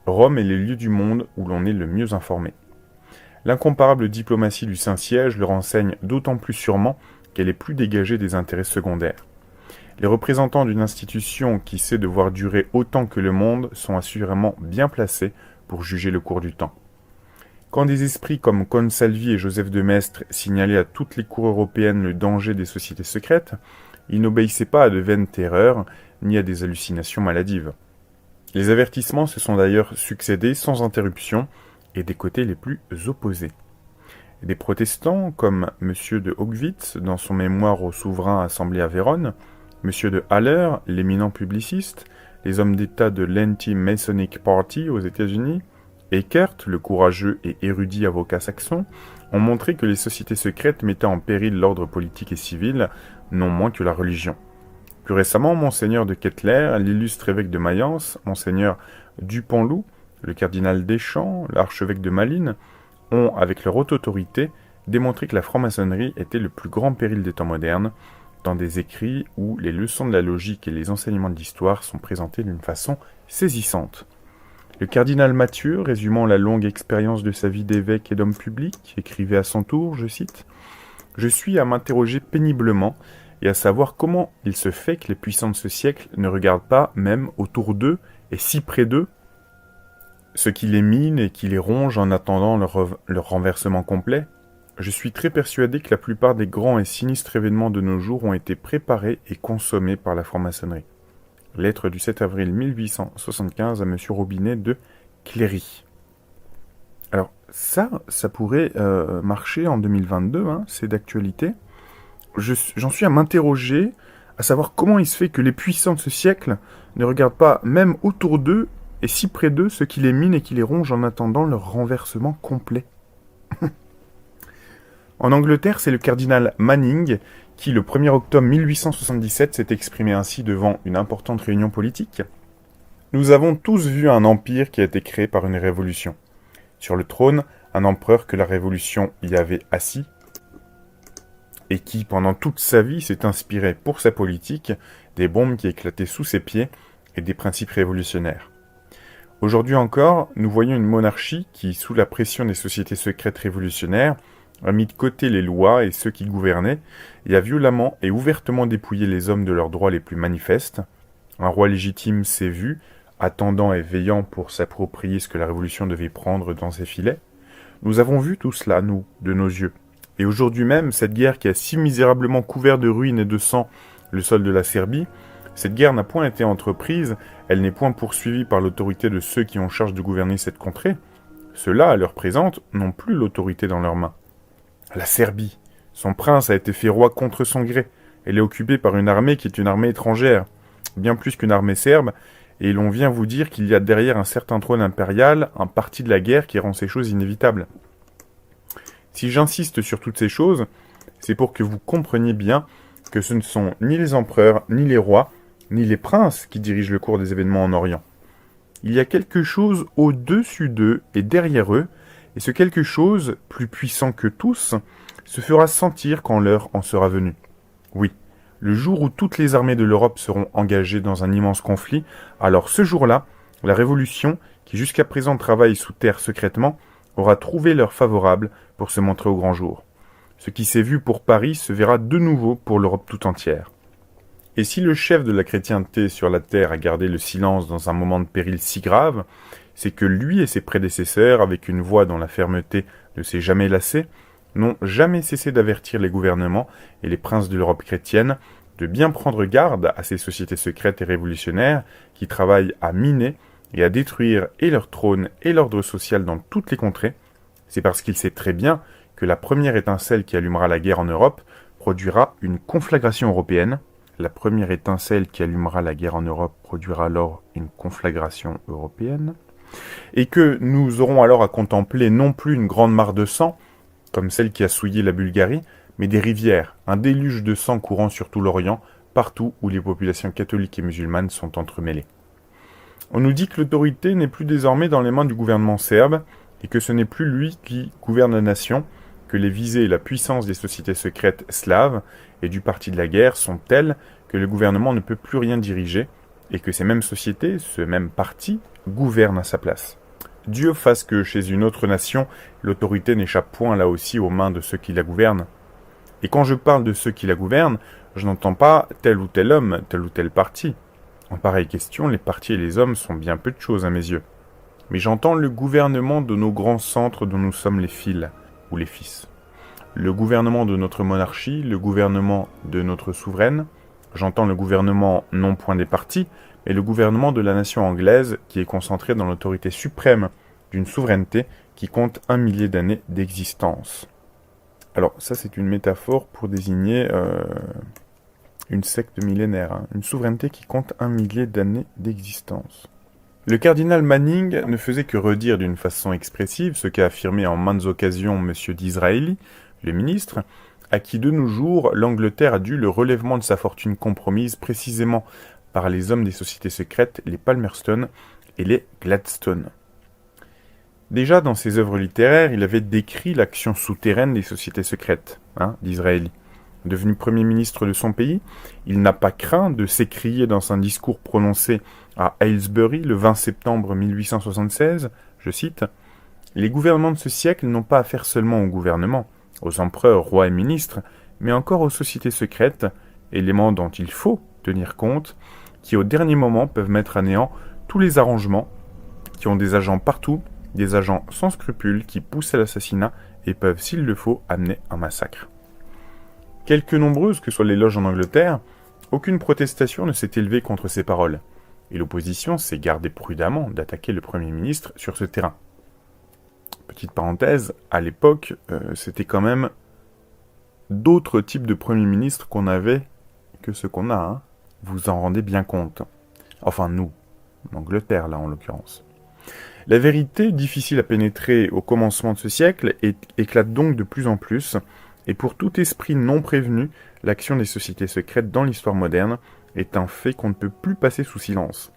Rome est le lieu du monde où l'on est le mieux informé. L'incomparable diplomatie du Saint-Siège le renseigne d'autant plus sûrement qu'elle est plus dégagée des intérêts secondaires. Les représentants d'une institution qui sait devoir durer autant que le monde sont assurément bien placés pour juger le cours du temps. Quand des esprits comme Consalvi et Joseph de Maistre signalaient à toutes les cours européennes le danger des sociétés secrètes, ils n'obéissaient pas à de vaines terreurs ni à des hallucinations maladives. Les avertissements se sont d'ailleurs succédé sans interruption et des côtés les plus opposés. Des protestants, comme M. de Haugwitz dans son mémoire au souverain assemblé à Vérone, M. de Haller, l'éminent publiciste, les hommes d'État de l'Anti-Masonic Party aux États-Unis, Eckert, le courageux et érudit avocat saxon, ont montré que les sociétés secrètes mettaient en péril l'ordre politique et civil, non moins que la religion. Plus récemment, Monseigneur de Kettler, l'illustre évêque de Mayence, Monseigneur Dupanloup, le cardinal Deschamps, l'archevêque de Malines, ont, avec leur haute autorité, démontré que la franc-maçonnerie était le plus grand péril des temps modernes, dans des écrits où les leçons de la logique et les enseignements de l'histoire sont présentés d'une façon saisissante. Le cardinal Mathieu, résumant la longue expérience de sa vie d'évêque et d'homme public, écrivait à son tour, je cite, Je suis à m'interroger péniblement et à savoir comment il se fait que les puissants de ce siècle ne regardent pas, même autour d'eux et si près d'eux, ce qui les mine et qui les ronge en attendant leur renversement complet. Je suis très persuadé que la plupart des grands et sinistres événements de nos jours ont été préparés et consommés par la franc-maçonnerie. Lettre du 7 avril 1875 à M. Robinet de Cléry. Alors ça pourrait marcher en 2022, hein, c'est d'actualité. J'en suis à m'interroger, à savoir comment il se fait que les puissants de ce siècle ne regardent pas, même autour d'eux, et si près d'eux, ce qui les mine et qui les ronge en attendant leur renversement complet. En Angleterre, c'est le cardinal Manning qui, le 1er octobre 1877, s'est exprimé ainsi devant une importante réunion politique. Nous avons tous vu un empire qui a été créé par une révolution. Sur le trône, un empereur que la révolution y avait assis, et qui, pendant toute sa vie, s'est inspiré pour sa politique des bombes qui éclataient sous ses pieds et des principes révolutionnaires. Aujourd'hui encore, nous voyons une monarchie qui, sous la pression des sociétés secrètes révolutionnaires, a mis de côté les lois et ceux qui gouvernaient, et a violemment et ouvertement dépouillé les hommes de leurs droits les plus manifestes. Un roi légitime s'est vu, attendant et veillant pour s'approprier ce que la Révolution devait prendre dans ses filets. Nous avons vu tout cela, nous, de nos yeux. Et aujourd'hui même, cette guerre qui a si misérablement couvert de ruines et de sang le sol de la Serbie, cette guerre n'a point été entreprise, elle n'est point poursuivie par l'autorité de ceux qui ont charge de gouverner cette contrée. Ceux-là, à l'heure présente, n'ont plus l'autorité dans leurs mains. La Serbie, son prince a été fait roi contre son gré. Elle est occupée par une armée qui est une armée étrangère, bien plus qu'une armée serbe, et l'on vient vous dire qu'il y a derrière un certain trône impérial un parti de la guerre qui rend ces choses inévitables. Si j'insiste sur toutes ces choses, c'est pour que vous compreniez bien que ce ne sont ni les empereurs, ni les rois, ni les princes qui dirigent le cours des événements en Orient. Il y a quelque chose au-dessus d'eux et derrière eux, et ce quelque chose, plus puissant que tous, se fera sentir quand l'heure en sera venue. Oui, le jour où toutes les armées de l'Europe seront engagées dans un immense conflit, alors ce jour-là, la Révolution, qui jusqu'à présent travaille sous terre secrètement, aura trouvé l'heure favorable pour se montrer au grand jour. Ce qui s'est vu pour Paris se verra de nouveau pour l'Europe tout entière. Et si le chef de la chrétienté sur la terre a gardé le silence dans un moment de péril si grave, c'est que lui et ses prédécesseurs, avec une voix dont la fermeté ne s'est jamais lassée, n'ont jamais cessé d'avertir les gouvernements et les princes de l'Europe chrétienne de bien prendre garde à ces sociétés secrètes et révolutionnaires qui travaillent à miner et à détruire et leur trône et l'ordre social dans toutes les contrées. C'est parce qu'il sait très bien que la première étincelle qui allumera la guerre en Europe produira une conflagration européenne. La première étincelle qui allumera la guerre en Europe produira alors une conflagration européenne. Et que nous aurons alors à contempler non plus une grande mare de sang, comme celle qui a souillé la Bulgarie, mais des rivières, un déluge de sang courant sur tout l'Orient, partout où les populations catholiques et musulmanes sont entremêlées. On nous dit que l'autorité n'est plus désormais dans les mains du gouvernement serbe, et que ce n'est plus lui qui gouverne la nation, que les visées et la puissance des sociétés secrètes slaves et du parti de la guerre sont telles que le gouvernement ne peut plus rien diriger, et que ces mêmes sociétés, ce même parti, gouvernent à sa place. Dieu fasse que chez une autre nation, l'autorité n'échappe point là aussi aux mains de ceux qui la gouvernent. Et quand je parle de ceux qui la gouvernent, je n'entends pas tel ou tel homme, tel ou tel parti. En pareille question, les partis et les hommes sont bien peu de choses à mes yeux. Mais j'entends le gouvernement de nos grands centres dont nous sommes les fils, ou les fils. Le gouvernement de notre monarchie, le gouvernement de notre souveraine. J'entends le gouvernement non point des partis, mais le gouvernement de la nation anglaise qui est concentré dans l'autorité suprême d'une souveraineté qui compte 1 millier d'années d'existence. Alors ça c'est une métaphore pour désigner une secte millénaire, hein, une souveraineté qui compte 1 millier d'années d'existence. Le cardinal Manning ne faisait que redire d'une façon expressive ce qu'a affirmé en maintes occasions M. Disraeli, le ministre, à qui de nos jours l'Angleterre a dû le relèvement de sa fortune compromise précisément par les hommes des sociétés secrètes, les Palmerston et les Gladstone. Déjà dans ses œuvres littéraires, il avait décrit l'action souterraine des sociétés secrètes, d'Israël. Devenu Premier ministre de son pays, il n'a pas craint de s'écrier dans un discours prononcé à Aylesbury le 20 septembre 1876, je cite, « Les gouvernements de ce siècle n'ont pas affaire seulement au gouvernement, aux empereurs, rois et ministres, mais encore aux sociétés secrètes, éléments dont il faut tenir compte, qui au dernier moment peuvent mettre à néant tous les arrangements, qui ont des agents partout, des agents sans scrupules qui poussent à l'assassinat et peuvent, s'il le faut, amener un massacre. Quelque nombreuses que soient les loges en Angleterre, aucune protestation ne s'est élevée contre ces paroles, et l'opposition s'est gardée prudemment d'attaquer le Premier ministre sur ce terrain. Petite parenthèse, à l'époque, c'était quand même d'autres types de Premiers ministres qu'on avait que ceux qu'on a, hein. Vous en rendez bien compte. Enfin, nous, en Angleterre, là, en l'occurrence. La vérité, difficile à pénétrer au commencement de ce siècle, éclate donc de plus en plus, et pour tout esprit non prévenu, l'action des sociétés secrètes dans l'histoire moderne est un fait qu'on ne peut plus passer sous silence.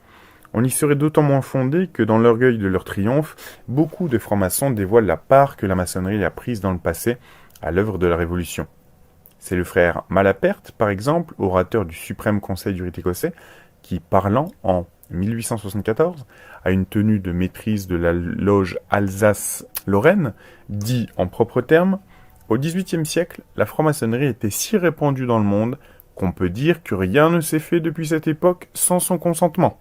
On y serait d'autant moins fondé que dans l'orgueil de leur triomphe, beaucoup de francs-maçons dévoilent la part que la maçonnerie a prise dans le passé à l'œuvre de la Révolution. C'est le frère Malaperte, par exemple, orateur du suprême conseil du rite écossais, qui, parlant en 1874, à une tenue de maîtrise de la loge Alsace-Lorraine, dit en propres termes « Au XVIIIe siècle, la franc-maçonnerie était si répandue dans le monde qu'on peut dire que rien ne s'est fait depuis cette époque sans son consentement. »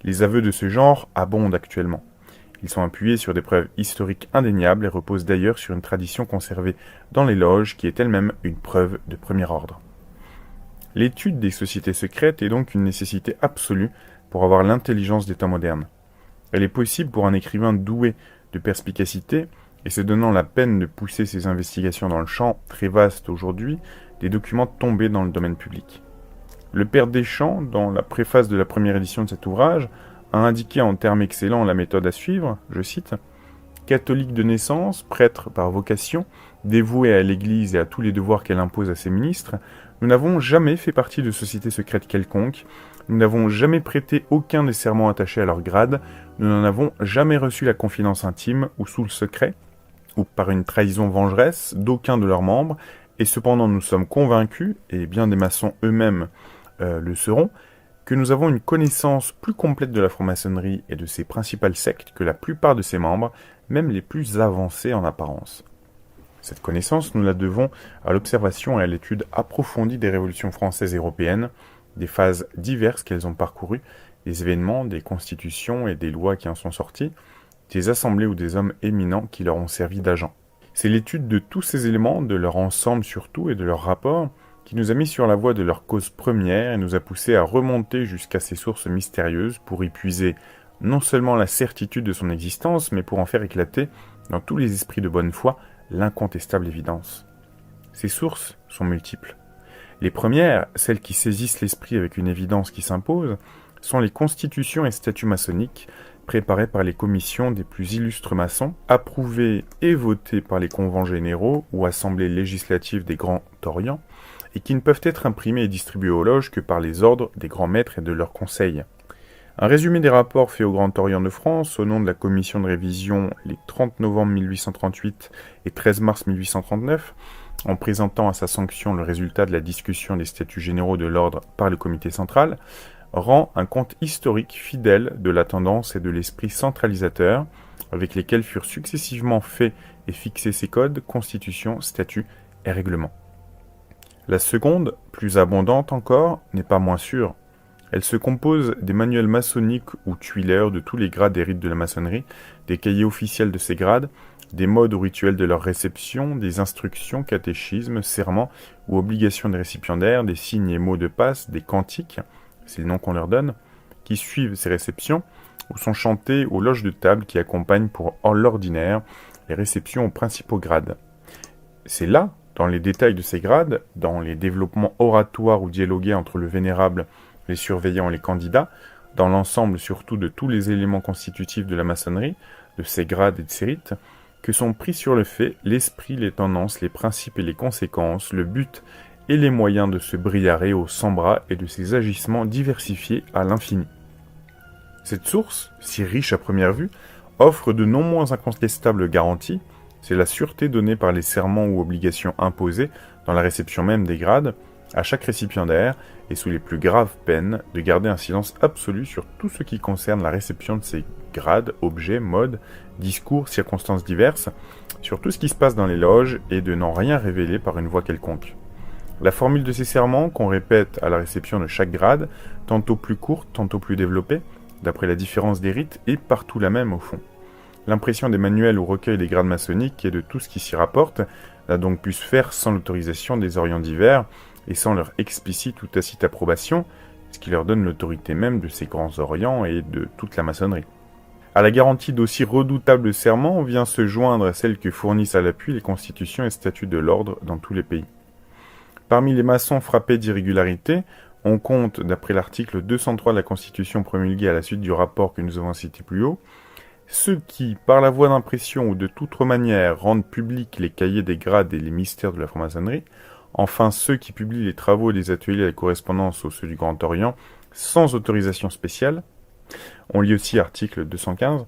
Les aveux de ce genre abondent actuellement. Ils sont appuyés sur des preuves historiques indéniables et reposent d'ailleurs sur une tradition conservée dans les loges qui est elle-même une preuve de premier ordre. L'étude des sociétés secrètes est donc une nécessité absolue pour avoir l'intelligence des temps modernes. Elle est possible pour un écrivain doué de perspicacité et se donnant la peine de pousser ses investigations dans le champ très vaste aujourd'hui des documents tombés dans le domaine public. Le père Deschamps, dans la préface de la première édition de cet ouvrage, a indiqué en termes excellents la méthode à suivre, je cite, « Catholique de naissance, prêtre par vocation, dévoué à l'Église et à tous les devoirs qu'elle impose à ses ministres, nous n'avons jamais fait partie de société secrète quelconque, nous n'avons jamais prêté aucun des serments attachés à leur grade, nous n'en avons jamais reçu la confidence intime ou sous le secret, ou par une trahison vengeresse d'aucun de leurs membres, et cependant nous sommes convaincus, et bien des maçons eux-mêmes le seront, que nous avons une connaissance plus complète de la franc-maçonnerie et de ses principales sectes que la plupart de ses membres, même les plus avancés en apparence. Cette connaissance, nous la devons à l'observation et à l'étude approfondie des révolutions françaises et européennes, des phases diverses qu'elles ont parcourues, des événements, des constitutions et des lois qui en sont sorties, des assemblées ou des hommes éminents qui leur ont servi d'agents. C'est l'étude de tous ces éléments, de leur ensemble surtout et de leur rapport, qui nous a mis sur la voie de leur cause première et nous a poussé à remonter jusqu'à ces sources mystérieuses pour y puiser non seulement la certitude de son existence, mais pour en faire éclater, dans tous les esprits de bonne foi, l'incontestable évidence. Ces sources sont multiples. Les premières, celles qui saisissent l'esprit avec une évidence qui s'impose, sont les constitutions et statuts maçonniques préparés par les commissions des plus illustres maçons, approuvés et votés par les convents généraux ou assemblées législatives des Grands Orients, et qui ne peuvent être imprimés et distribués aux loges que par les ordres des grands maîtres et de leurs conseils. Un résumé des rapports faits au Grand Orient de France au nom de la commission de révision les 30 novembre 1838 et 13 mars 1839, en présentant à sa sanction le résultat de la discussion des statuts généraux de l'ordre par le comité central, rend un compte historique fidèle de la tendance et de l'esprit centralisateur avec lesquels furent successivement faits et fixés ces codes, constitutions, statuts et règlements. La seconde, plus abondante encore, n'est pas moins sûre. Elle se compose des manuels maçonniques ou tuilaires de tous les grades et rites de la maçonnerie, des cahiers officiels de ces grades, des modes ou rituels de leur réception, des instructions, catéchismes, serments ou obligations des récipiendaires, des signes et mots de passe, des cantiques, c'est le nom qu'on leur donne, qui suivent ces réceptions ou sont chantés aux loges de table qui accompagnent pour l'ordinaire les réceptions aux principaux grades. C'est là, dans les détails de ces grades, dans les développements oratoires ou dialogués entre le vénérable, les surveillants et les candidats, dans l'ensemble surtout de tous les éléments constitutifs de la maçonnerie, de ses grades et de ses rites, que sont pris sur le fait l'esprit, les tendances, les principes et les conséquences, le but et les moyens de ce briaré aux 100 bras et de ses agissements diversifiés à l'infini. Cette source, si riche à première vue, offre de non moins incontestables garanties. C'est la sûreté donnée par les serments ou obligations imposées dans la réception même des grades à chaque récipiendaire et sous les plus graves peines de garder un silence absolu sur tout ce qui concerne la réception de ces grades, objets, modes, discours, circonstances diverses, sur tout ce qui se passe dans les loges et de n'en rien révéler par une voix quelconque. La formule de ces serments, qu'on répète à la réception de chaque grade, tantôt plus courte, tantôt plus développée, d'après la différence des rites, est partout la même au fond. L'impression des manuels ou recueils des grades maçonniques et de tout ce qui s'y rapporte n'a donc pu se faire sans l'autorisation des Orients divers et sans leur explicite ou tacite approbation, ce qui leur donne l'autorité même de ces grands Orients et de toute la maçonnerie. À la garantie d'aussi redoutables serments vient se joindre à celle que fournissent à l'appui les constitutions et statuts de l'ordre dans tous les pays. Parmi les maçons frappés d'irrégularité, on compte, d'après l'article 203 de la Constitution promulguée à la suite du rapport que nous avons cité plus haut, ceux qui, par la voie d'impression ou de toute autre manière, rendent publics les cahiers des grades et les mystères de la franc-maçonnerie, enfin ceux qui publient les travaux des ateliers à la correspondance ou ceux du Grand Orient sans autorisation spéciale, on lit aussi article 215,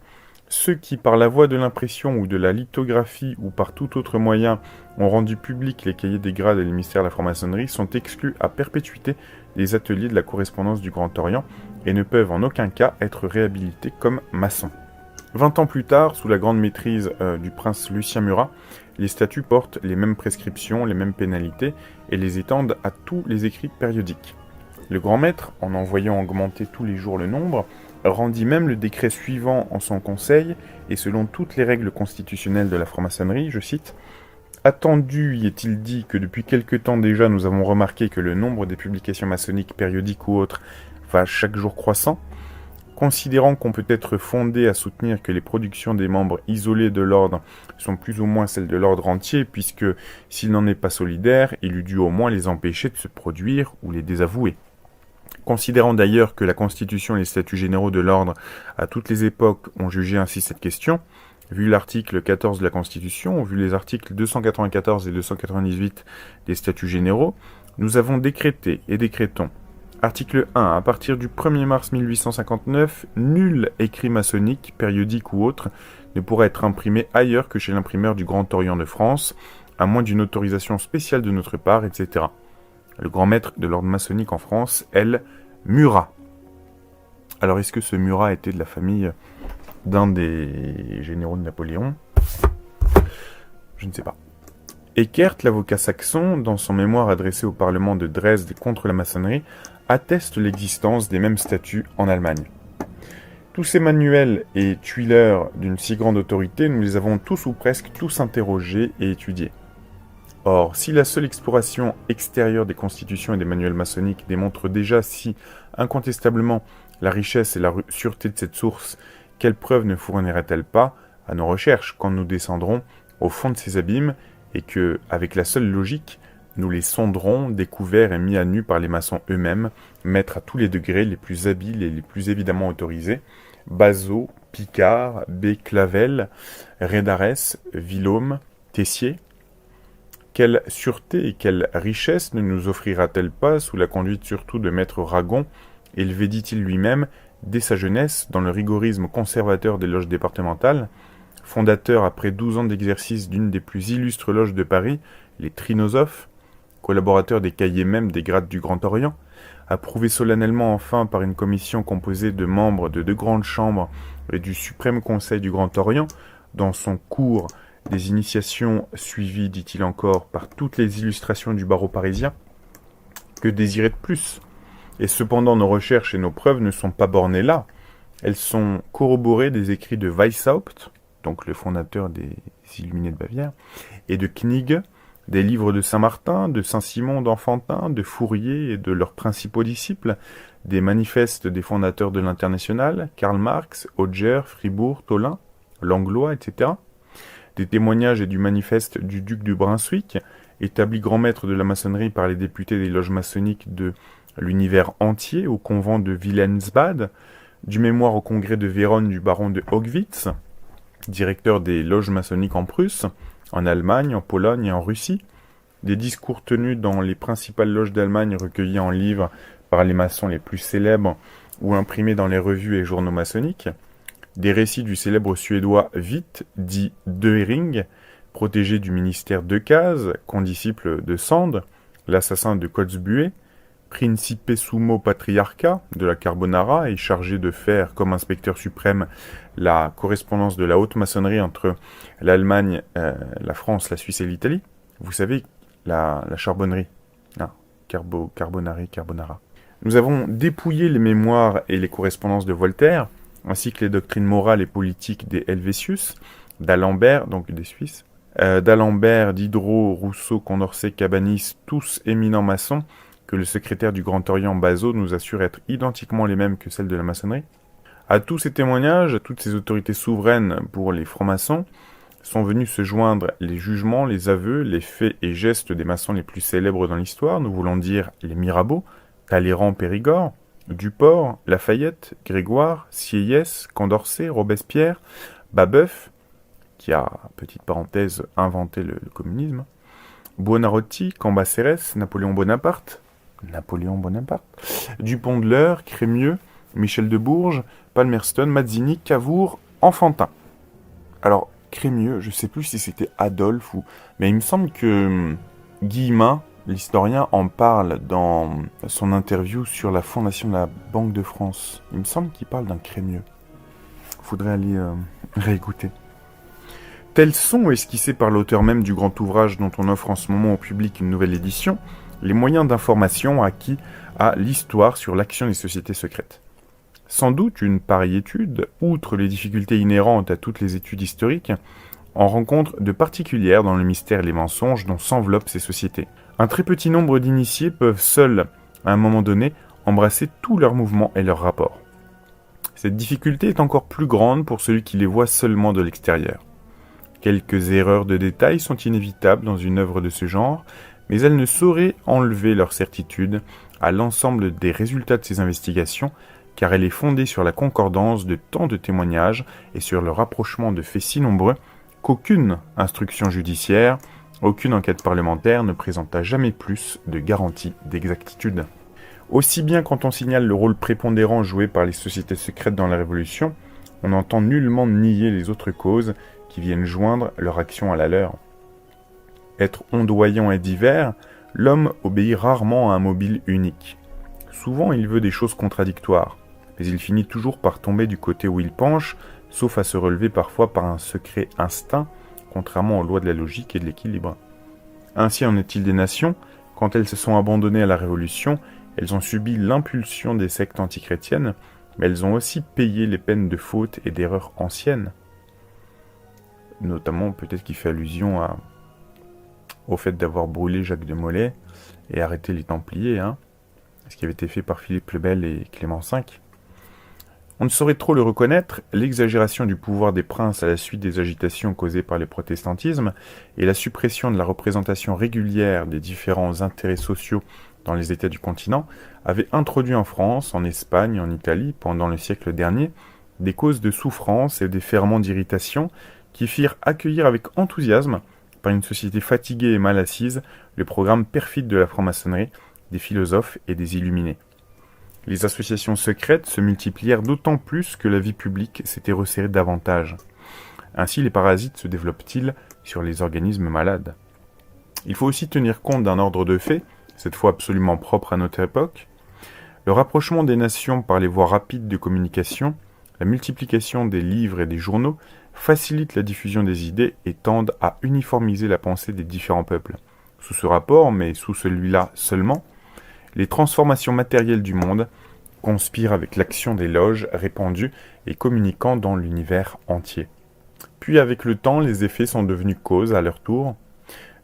ceux qui, par la voie de l'impression ou de la lithographie ou par tout autre moyen, ont rendu publics les cahiers des grades et les mystères de la franc-maçonnerie sont exclus à perpétuité des ateliers de la correspondance du Grand Orient et ne peuvent en aucun cas être réhabilités comme maçons. 20 ans plus tard, sous la grande maîtrise du prince Lucien Murat, les statuts portent les mêmes prescriptions, les mêmes pénalités et les étendent à tous les écrits périodiques. Le grand maître, en voyant augmenter tous les jours le nombre, rendit même le décret suivant en son conseil, et selon toutes les règles constitutionnelles de la franc-maçonnerie, je cite, « Attendu y est-il dit que depuis quelque temps déjà nous avons remarqué que le nombre des publications maçonniques périodiques ou autres va chaque jour croissant, considérant qu'on peut être fondé à soutenir que les productions des membres isolés de l'ordre sont plus ou moins celles de l'ordre entier, puisque s'il n'en est pas solidaire, il eût dû au moins les empêcher de se produire ou les désavouer. Considérant d'ailleurs que la Constitution et les statuts généraux de l'ordre à toutes les époques ont jugé ainsi cette question, vu l'article 14 de la Constitution, vu les articles 294 et 298 des statuts généraux, nous avons décrété et décrétons. Article 1. À partir du 1er mars 1859, nul écrit maçonnique, périodique ou autre, ne pourra être imprimé ailleurs que chez l'imprimeur du Grand Orient de France, à moins d'une autorisation spéciale de notre part, etc. Le grand maître de l'ordre maçonnique en France, L. Murat. Alors, est-ce que ce Murat était de la famille d'un des généraux de Napoléon? Je ne sais pas. Eckert, l'avocat saxon, dans son mémoire adressé au Parlement de Dresde contre la maçonnerie, atteste l'existence des mêmes statuts en Allemagne. Tous ces manuels et tuileurs d'une si grande autorité, nous les avons tous ou presque tous interrogés et étudiés. Or, si la seule exploration extérieure des constitutions et des manuels maçonniques démontre déjà si incontestablement la richesse et la sûreté de cette source, quelle preuve ne fournirait-elle pas à nos recherches quand nous descendrons au fond de ces abîmes et que, avec la seule logique, nous les sonderons, découverts et mis à nu par les maçons eux-mêmes, maîtres à tous les degrés les plus habiles et les plus évidemment autorisés, Bazot, Picard, B. Clavel, Rédarès, Villaume, Tessier. Quelle sûreté et quelle richesse ne nous offrira-t-elle pas, sous la conduite surtout de maître Ragon, élevé, dit-il lui-même, dès sa jeunesse, dans le rigorisme conservateur des loges départementales, fondateur après 12 ans d'exercice d'une des plus illustres loges de Paris, les Trinosophes, collaborateur des cahiers même des grades du Grand Orient, approuvé solennellement enfin par une commission composée de membres de 2 grandes chambres et du suprême conseil du Grand Orient, dans son cours des initiations suivies, dit-il encore, par toutes les illustrations du barreau parisien. Que désirer de plus? Et cependant nos recherches et nos preuves ne sont pas bornées là. Elles sont corroborées des écrits de Weishaupt, donc le fondateur des Illuminés de Bavière, et de Knigge, des livres de Saint-Martin, de Saint-Simon d'Enfantin, de Fourier et de leurs principaux disciples, des manifestes des fondateurs de l'Internationale, Karl Marx, Hodger, Fribourg, Tolin, Langlois, etc., des témoignages et du manifeste du duc de Brunswick, établi grand maître de la maçonnerie par les députés des loges maçonniques de l'univers entier au convent de Wilhelmsbad, du mémoire au congrès de Vérone du baron de Haugwitz, directeur des loges maçonniques en Prusse, en Allemagne, en Pologne et en Russie, des discours tenus dans les principales loges d'Allemagne recueillis en livres par les maçons les plus célèbres ou imprimés dans les revues et journaux maçonniques, des récits du célèbre suédois Witt, dit De Hering, protégé du ministère Decazes, condisciple de Sand, l'assassin de Kotzebue, Principe Sumo Patriarca de la Carbonara est chargé de faire comme inspecteur suprême la correspondance de la haute maçonnerie entre l'Allemagne, la France, la Suisse et l'Italie. Vous savez, la charbonnerie. Ah, Carbonara. Nous avons dépouillé les mémoires et les correspondances de Voltaire, ainsi que les doctrines morales et politiques des Helvétius, d'Alembert, donc des Suisses, d'Alembert, Diderot, Rousseau, Condorcet, Cabanis, tous éminents maçons, que le secrétaire du Grand Orient Bazot nous assure être identiquement les mêmes que celles de la maçonnerie. À tous ces témoignages, à toutes ces autorités souveraines pour les francs-maçons, sont venus se joindre les jugements, les aveux, les faits et gestes des maçons les plus célèbres dans l'histoire, nous voulons dire les Mirabeau, Talleyrand, Périgord, Duport, Lafayette, Grégoire, Sieyès, Condorcet, Robespierre, Babeuf, qui a, petite parenthèse, inventé le communisme, Buonarroti, Cambacérès, Napoléon Bonaparte, Dupont de l'Eure, Crémieux, Michel de Bourges, Palmerston, Mazzini, Cavour, Enfantin. Alors, Crémieux, je sais plus si c'était Adolphe ou... Mais il me semble que Guillemin, l'historien, en parle dans son interview sur la fondation de la Banque de France. Il me semble qu'il parle d'un Crémieux. Faudrait aller réécouter. Tels sont, esquissés par l'auteur même du grand ouvrage dont on offre en ce moment au public une nouvelle édition, les moyens d'information acquis à l'histoire sur l'action des sociétés secrètes. Sans doute une pareille étude, outre les difficultés inhérentes à toutes les études historiques, en rencontre de particulières dans le mystère et les mensonges dont s'enveloppent ces sociétés. Un très petit nombre d'initiés peuvent seuls, à un moment donné, embrasser tous leurs mouvements et leurs rapports. Cette difficulté est encore plus grande pour celui qui les voit seulement de l'extérieur. Quelques erreurs de détail sont inévitables dans une œuvre de ce genre, mais elles ne sauraient enlever leur certitude à l'ensemble des résultats de ces investigations, car elle est fondée sur la concordance de tant de témoignages et sur le rapprochement de faits si nombreux qu'aucune instruction judiciaire, aucune enquête parlementaire ne présenta jamais plus de garantie d'exactitude. Aussi bien quand on signale le rôle prépondérant joué par les sociétés secrètes dans la Révolution, on n'entend nullement nier les autres causes qui viennent joindre leur action à la leur. Être ondoyant et divers, l'homme obéit rarement à un mobile unique. Souvent il veut des choses contradictoires, mais il finit toujours par tomber du côté où il penche, sauf à se relever parfois par un secret instinct, contrairement aux lois de la logique et de l'équilibre. Ainsi en est-il des nations, quand elles se sont abandonnées à la Révolution, elles ont subi l'impulsion des sectes antichrétiennes, mais elles ont aussi payé les peines de fautes et d'erreurs anciennes. Notamment, peut-être qu'il fait allusion au fait d'avoir brûlé Jacques de Molay et arrêté les Templiers, ce qui avait été fait par Philippe le Bel et Clément V. On ne saurait trop le reconnaître, l'exagération du pouvoir des princes à la suite des agitations causées par le protestantisme et la suppression de la représentation régulière des différents intérêts sociaux dans les États du continent avaient introduit en France, en Espagne, en Italie, pendant le siècle dernier, des causes de souffrance et des ferments d'irritation qui firent accueillir avec enthousiasme, par une société fatiguée et mal assise, le programme perfide de la franc-maçonnerie, des philosophes et des illuminés. Les associations secrètes se multiplièrent d'autant plus que la vie publique s'était resserrée davantage. Ainsi les parasites se développent-ils sur les organismes malades. Il faut aussi tenir compte d'un ordre de faits, cette fois absolument propre à notre époque. Le rapprochement des nations par les voies rapides de communication, la multiplication des livres et des journaux facilitent la diffusion des idées et tendent à uniformiser la pensée des différents peuples. Sous ce rapport, mais sous celui-là seulement, les transformations matérielles du monde conspirent avec l'action des loges répandues et communiquant dans l'univers entier. Puis avec le temps, les effets sont devenus causes à leur tour.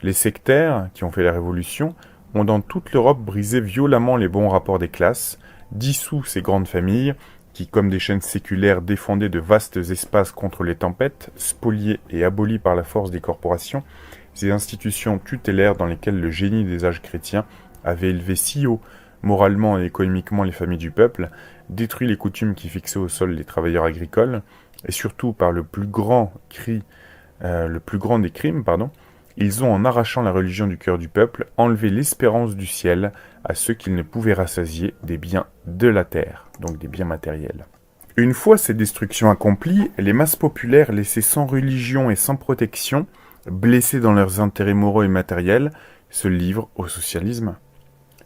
Les sectaires, qui ont fait la Révolution, ont dans toute l'Europe brisé violemment les bons rapports des classes, dissous ces grandes familles, qui, comme des chaînes séculaires, défendaient de vastes espaces contre les tempêtes, spoliés et abolis par la force des corporations, ces institutions tutélaires dans lesquelles le génie des âges chrétiens avait élevé si haut, moralement et économiquement, les familles du peuple, détruit les coutumes qui fixaient au sol les travailleurs agricoles, et surtout par le plus grand des crimes, ils ont, en arrachant la religion du cœur du peuple, enlevé l'espérance du ciel à ceux qu'ils ne pouvaient rassasier des biens de la terre, donc des biens matériels. Une fois ces destructions accomplies, les masses populaires laissées sans religion et sans protection, blessées dans leurs intérêts moraux et matériels, se livrent au socialisme.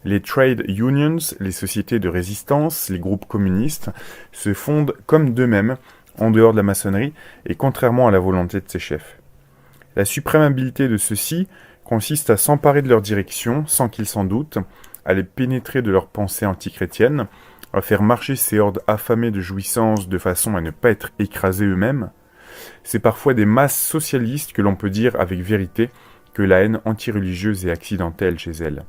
Les trade unions, les sociétés de résistance, les groupes communistes, se fondent comme d'eux-mêmes en dehors de la maçonnerie et contrairement à la volonté de ses chefs. La suprême habileté de ceux-ci consiste à s'emparer de leur direction sans qu'ils s'en doutent, à les pénétrer de leurs pensées antichrétiennes, à faire marcher ces hordes affamées de jouissance de façon à ne pas être écrasés eux-mêmes. C'est parfois des masses socialistes que l'on peut dire avec vérité que la haine antireligieuse est accidentelle chez elles.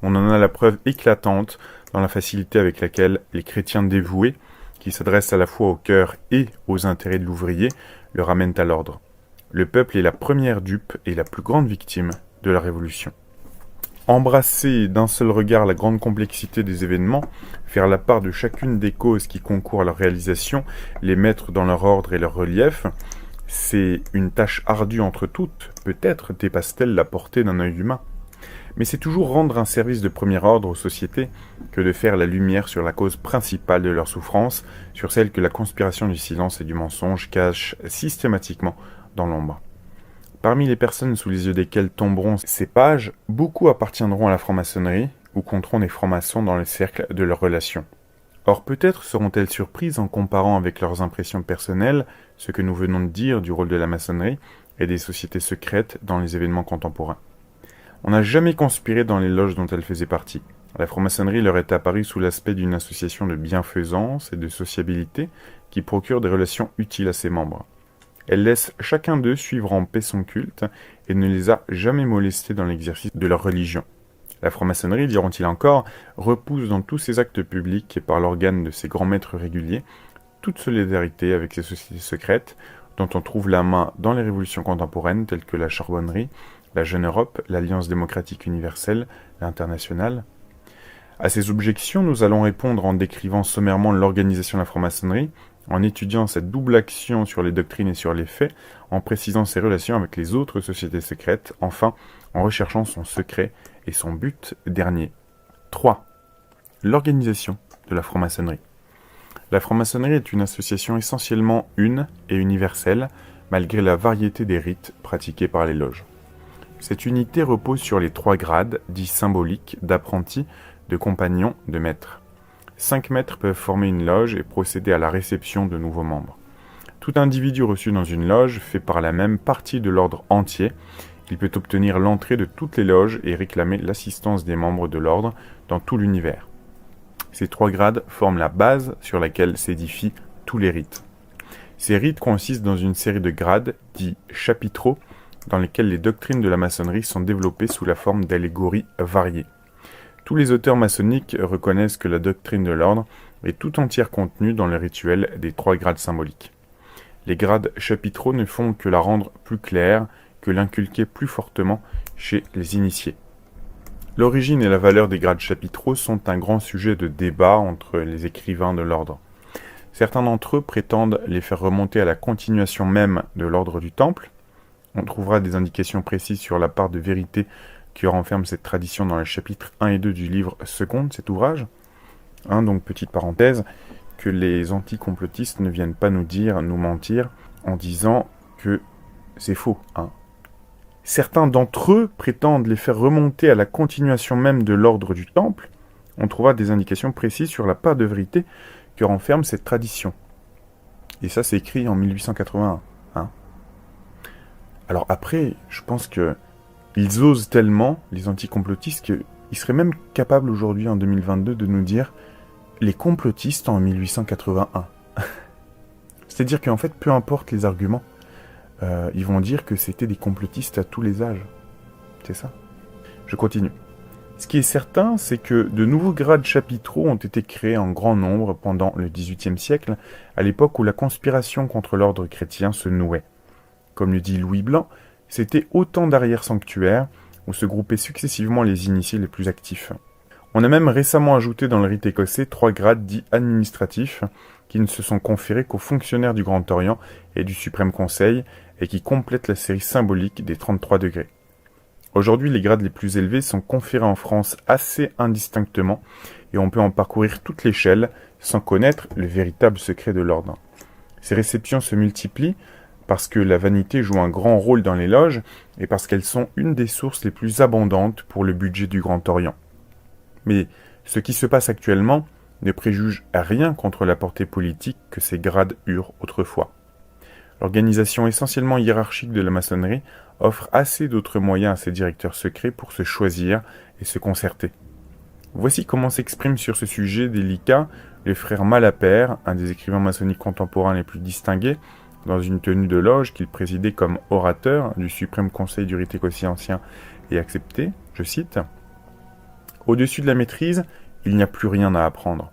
On en a la preuve éclatante dans la facilité avec laquelle les chrétiens dévoués, qui s'adressent à la fois au cœur et aux intérêts de l'ouvrier, le ramènent à l'ordre. Le peuple est la première dupe et la plus grande victime de la Révolution. Embrasser d'un seul regard la grande complexité des événements, faire la part de chacune des causes qui concourent à leur réalisation, les mettre dans leur ordre et leur relief, c'est une tâche ardue entre toutes, peut-être dépasse-t-elle la portée d'un œil humain. Mais c'est toujours rendre un service de premier ordre aux sociétés que de faire la lumière sur la cause principale de leur souffrance, sur celle que la conspiration du silence et du mensonge cache systématiquement dans l'ombre. Parmi les personnes sous les yeux desquelles tomberont ces pages, beaucoup appartiendront à la franc-maçonnerie ou compteront des francs-maçons dans le cercle de leurs relations. Or peut-être seront-elles surprises en comparant avec leurs impressions personnelles ce que nous venons de dire du rôle de la maçonnerie et des sociétés secrètes dans les événements contemporains. On n'a jamais conspiré dans les loges dont elle faisait partie. La franc-maçonnerie leur est apparue sous l'aspect d'une association de bienfaisance et de sociabilité qui procure des relations utiles à ses membres. Elle laisse chacun d'eux suivre en paix son culte et ne les a jamais molestés dans l'exercice de leur religion. La franc-maçonnerie, diront-ils encore, repousse dans tous ses actes publics et par l'organe de ses grands maîtres réguliers toute solidarité avec ces sociétés secrètes dont on trouve la main dans les révolutions contemporaines telles que la Charbonnerie, la Jeune Europe, l'Alliance démocratique universelle, l'Internationale. À ces objections, nous allons répondre en décrivant sommairement l'organisation de la franc-maçonnerie, en étudiant cette double action sur les doctrines et sur les faits, en précisant ses relations avec les autres sociétés secrètes, enfin, en recherchant son secret et son but dernier. 3. L'organisation de la franc-maçonnerie. La franc-maçonnerie est une association essentiellement une et universelle, malgré la variété des rites pratiqués par les loges. Cette unité repose sur les 3 grades, dits symboliques, d'apprenti, de compagnon, de maître. 5 maîtres peuvent former une loge et procéder à la réception de nouveaux membres. Tout individu reçu dans une loge fait par la même partie de l'ordre entier. Il peut obtenir l'entrée de toutes les loges et réclamer l'assistance des membres de l'ordre dans tout l'univers. Ces 3 grades forment la base sur laquelle s'édifient tous les rites. Ces rites consistent dans une série de grades, dits chapitraux, dans lesquels les doctrines de la maçonnerie sont développées sous la forme d'allégories variées. Tous les auteurs maçonniques reconnaissent que la doctrine de l'ordre est tout entière contenue dans le rituel des 3 grades symboliques. Les grades chapitraux ne font que la rendre plus claire, que l'inculquer plus fortement chez les initiés. L'origine et la valeur des grades chapitraux sont un grand sujet de débat entre les écrivains de l'ordre. Certains d'entre eux prétendent les faire remonter à la continuation même de l'ordre du Temple. On trouvera des indications précises sur la part de vérité qui renferme cette tradition dans les chapitres 1 et 2 du livre second de cet ouvrage. Donc, petite parenthèse, que les anticomplotistes ne viennent pas nous mentir, en disant que c'est faux. Certains d'entre eux prétendent les faire remonter à la continuation même de l'ordre du Temple. On trouvera des indications précises sur la part de vérité que renferme cette tradition. Et ça, c'est écrit en 1881. Alors après, je pense que ils osent tellement, les anticomplotistes, qu'ils seraient même capables aujourd'hui, en 2022, de nous dire les complotistes en 1881. C'est-à-dire qu'en fait, peu importe les arguments, ils vont dire que c'était des complotistes à tous les âges. C'est ça. Je continue. Ce qui est certain, c'est que de nouveaux grades chapitraux ont été créés en grand nombre pendant le XVIIIe siècle, à l'époque où la conspiration contre l'ordre chrétien se nouait. Comme le dit Louis Blanc, c'était autant d'arrières-sanctuaires où se groupaient successivement les initiés les plus actifs. On a même récemment ajouté dans le rite écossais 3 grades dits administratifs qui ne se sont conférés qu'aux fonctionnaires du Grand Orient et du Suprême Conseil et qui complètent la série symbolique des 33 degrés. Aujourd'hui, les grades les plus élevés sont conférés en France assez indistinctement et on peut en parcourir toute l'échelle sans connaître le véritable secret de l'ordre. Ces réceptions se multiplient parce que la vanité joue un grand rôle dans les loges et parce qu'elles sont une des sources les plus abondantes pour le budget du Grand Orient. Mais ce qui se passe actuellement ne préjuge rien contre la portée politique que ces grades eurent autrefois. L'organisation essentiellement hiérarchique de la maçonnerie offre assez d'autres moyens à ses directeurs secrets pour se choisir et se concerter. Voici comment s'exprime sur ce sujet délicat le frère Malapert, un des écrivains maçonniques contemporains les plus distingués, dans une tenue de loge qu'il présidait comme orateur du suprême conseil du rite écossais ancien et accepté, je cite « Au-dessus de la maîtrise, il n'y a plus rien à apprendre.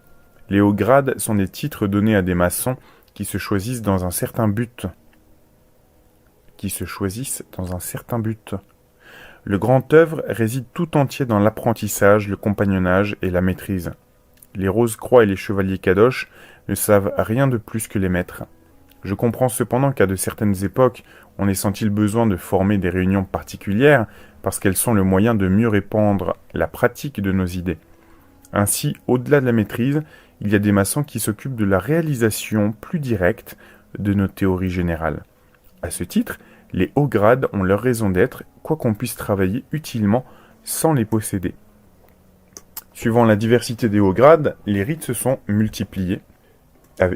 Les hauts grades sont des titres donnés à des maçons qui se choisissent dans un certain but. Le grand œuvre réside tout entier dans l'apprentissage, le compagnonnage et la maîtrise. Les Rose-Croix et les chevaliers Kadosh ne savent rien de plus que les maîtres. Je comprends cependant qu'à de certaines époques, on ait senti le besoin de former des réunions particulières parce qu'elles sont le moyen de mieux répandre la pratique de nos idées. Ainsi, au-delà de la maîtrise, il y a des maçons qui s'occupent de la réalisation plus directe de nos théories générales. À ce titre, les hauts grades ont leur raison d'être, quoi qu'on puisse travailler utilement sans les posséder. Suivant la diversité des hauts grades, les rites se sont multipliés,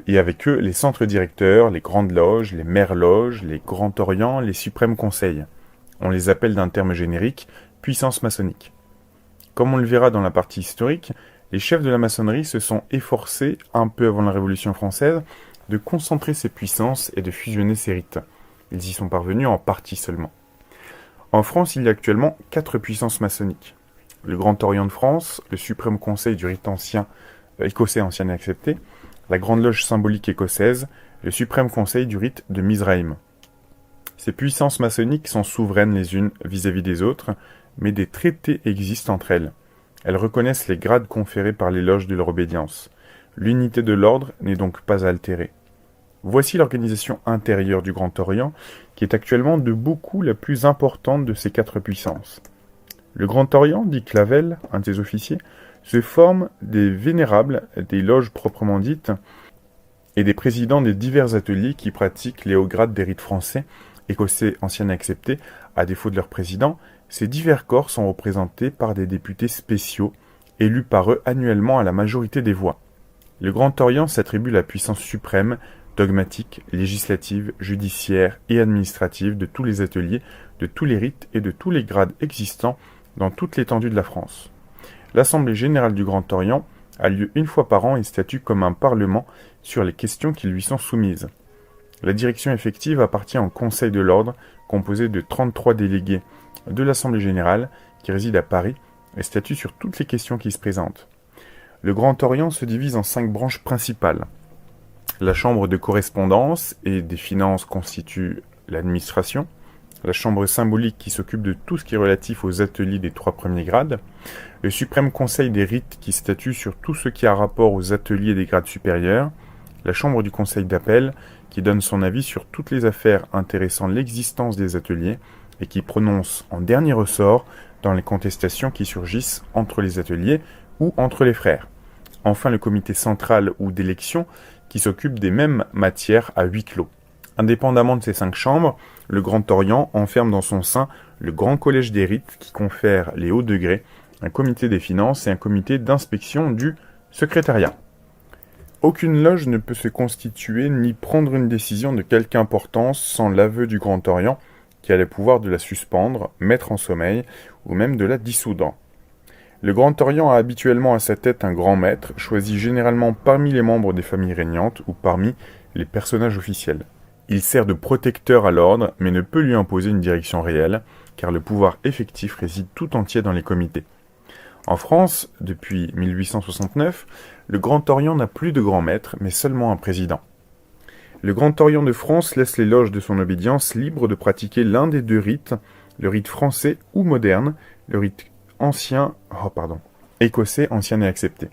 et avec eux les centres directeurs, les grandes loges, les mères loges, les grands orients, les suprêmes conseils. On les appelle d'un terme générique « puissance maçonnique ». Comme on le verra dans la partie historique, les chefs de la maçonnerie se sont efforcés, un peu avant la Révolution française, de concentrer ces puissances et de fusionner ces rites. Ils y sont parvenus en partie seulement. En France, il y a actuellement 4 puissances maçonniques. Le Grand Orient de France, le Suprême Conseil du rite écossais ancien et accepté, la Grande Loge symbolique écossaise, le Suprême Conseil du rite de Mizraïm. Ces puissances maçonniques sont souveraines les unes vis-à-vis des autres, mais des traités existent entre elles. Elles reconnaissent les grades conférés par les loges de leur obédience. L'unité de l'ordre n'est donc pas altérée. Voici l'organisation intérieure du Grand Orient, qui est actuellement de beaucoup la plus importante de ces 4 puissances. Le Grand Orient, dit Clavel, un de ses officiers, se forme des vénérables, des loges proprement dites, et des présidents des divers ateliers qui pratiquent les hauts grades des rites français, écossais anciens et acceptés, à défaut de leur président. Ces divers corps sont représentés par des députés spéciaux, élus par eux annuellement à la majorité des voix. Le Grand Orient s'attribue la puissance suprême, dogmatique, législative, judiciaire et administrative de tous les ateliers, de tous les rites et de tous les grades existants dans toute l'étendue de la France. L'Assemblée générale du Grand Orient a lieu une fois par an et statue comme un parlement sur les questions qui lui sont soumises. La direction effective appartient au Conseil de l'Ordre, composé de 33 délégués de l'Assemblée générale qui résident à Paris et statue sur toutes les questions qui se présentent. Le Grand Orient se divise en 5 branches principales. La chambre de correspondance et des finances constitue l'administration. La chambre symbolique qui s'occupe de tout ce qui est relatif aux ateliers des 3 premiers grades. Le suprême conseil des rites qui statue sur tout ce qui a rapport aux ateliers des grades supérieurs. La chambre du conseil d'appel qui donne son avis sur toutes les affaires intéressant l'existence des ateliers et qui prononce en dernier ressort dans les contestations qui surgissent entre les ateliers ou entre les frères. Enfin, le comité central ou d'élection qui s'occupe des mêmes matières à huis clos. Indépendamment de ces 5 chambres, le Grand Orient enferme dans son sein le Grand Collège des rites qui confère les hauts degrés, un comité des finances et un comité d'inspection du secrétariat. Aucune loge ne peut se constituer ni prendre une décision de quelque importance sans l'aveu du Grand Orient, qui a le pouvoir de la suspendre, mettre en sommeil ou même de la dissoudre. Le Grand Orient a habituellement à sa tête un grand maître, choisi généralement parmi les membres des familles régnantes ou parmi les personnages officiels. Il sert de protecteur à l'ordre, mais ne peut lui imposer une direction réelle, car le pouvoir effectif réside tout entier dans les comités. En France, depuis 1869, le Grand Orient n'a plus de grand maître, mais seulement un président. Le Grand Orient de France laisse les loges de son obédience libres de pratiquer l'un des 2 rites, le rite français ou moderne, le rite écossais ancien et accepté.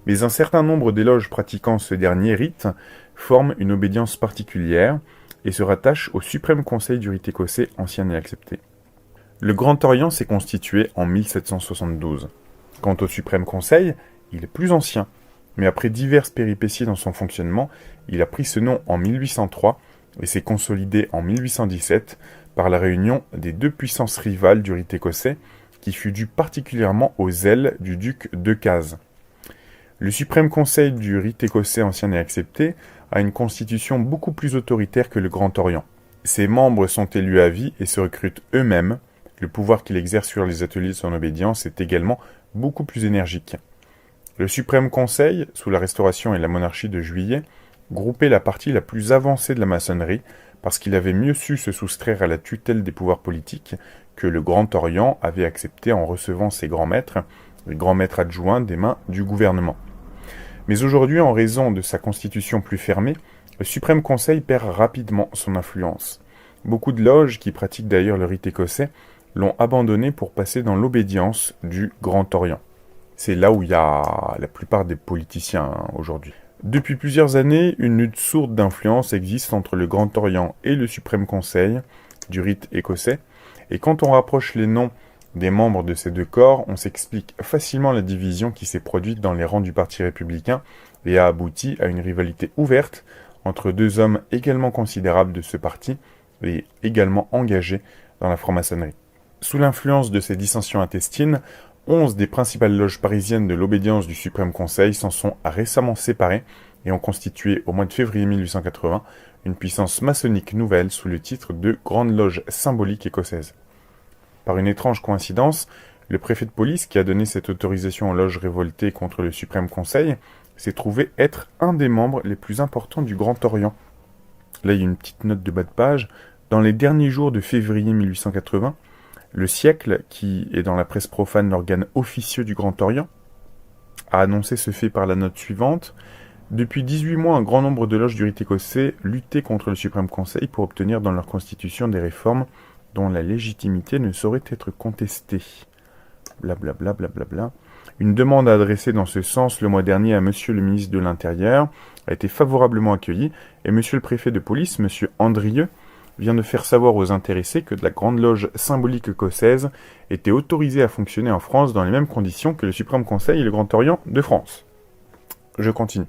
Mais un certain nombre des loges pratiquant ce dernier rite forment une obédience particulière et se rattachent au suprême conseil du rite écossais ancien et accepté. Le Grand Orient s'est constitué en 1772. Quant au suprême conseil, il est plus ancien, mais après diverses péripéties dans son fonctionnement, il a pris ce nom en 1803 et s'est consolidé en 1817 par la réunion des 2 puissances rivales du rite écossais, qui fut due particulièrement au zèle du duc Decazes. Le suprême conseil du rite écossais ancien et accepté a une constitution beaucoup plus autoritaire que le Grand Orient. Ses membres sont élus à vie et se recrutent eux-mêmes. Le pouvoir qu'il exerce sur les ateliers de son obédience est également beaucoup plus énergique. Le suprême conseil, sous la Restauration et la monarchie de Juillet, groupait la partie la plus avancée de la maçonnerie parce qu'il avait mieux su se soustraire à la tutelle des pouvoirs politiques que le Grand Orient avait accepté en recevant ses grands maîtres, les grands maîtres adjoints des mains du gouvernement. Mais aujourd'hui, en raison de sa constitution plus fermée, le suprême conseil perd rapidement son influence. Beaucoup de loges, qui pratiquent d'ailleurs le rite écossais, l'ont abandonné pour passer dans l'obédience du Grand Orient. C'est là où il y a la plupart des politiciens aujourd'hui. Depuis plusieurs années, une lutte sourde d'influence existe entre le Grand Orient et le suprême conseil du rite écossais, et quand on rapproche les noms des membres de ces deux corps, on s'explique facilement la division qui s'est produite dans les rangs du Parti républicain et a abouti à une rivalité ouverte entre deux hommes également considérables de ce parti et également engagés dans la franc-maçonnerie. Sous l'influence de ces dissensions intestines, 11 des principales loges parisiennes de l'obédience du Suprême Conseil s'en sont récemment séparées et ont constitué au mois de février 1880 une puissance maçonnique nouvelle sous le titre de Grande Loge symbolique écossaise. Par une étrange coïncidence, le préfet de police qui a donné cette autorisation aux loges révoltées contre le Suprême Conseil s'est trouvé être un des membres les plus importants du Grand Orient. Là, il y a une petite note de bas de page. Dans les derniers jours de février 1880, Le Siècle, qui est dans la presse profane l'organe officieux du Grand Orient, a annoncé ce fait par la note suivante. Depuis 18 mois, un grand nombre de loges du rite écossais luttaient contre le Suprême Conseil pour obtenir dans leur constitution des réformes dont la légitimité ne saurait être contestée. Blablabla, blablabla. Une demande adressée dans ce sens le mois dernier à Monsieur le ministre de l'Intérieur a été favorablement accueillie et Monsieur le préfet de police, Monsieur Andrieux, vient de faire savoir aux intéressés que la Grande Loge symbolique écossaise était autorisée à fonctionner en France dans les mêmes conditions que le Suprême Conseil et le Grand Orient de France. Je continue.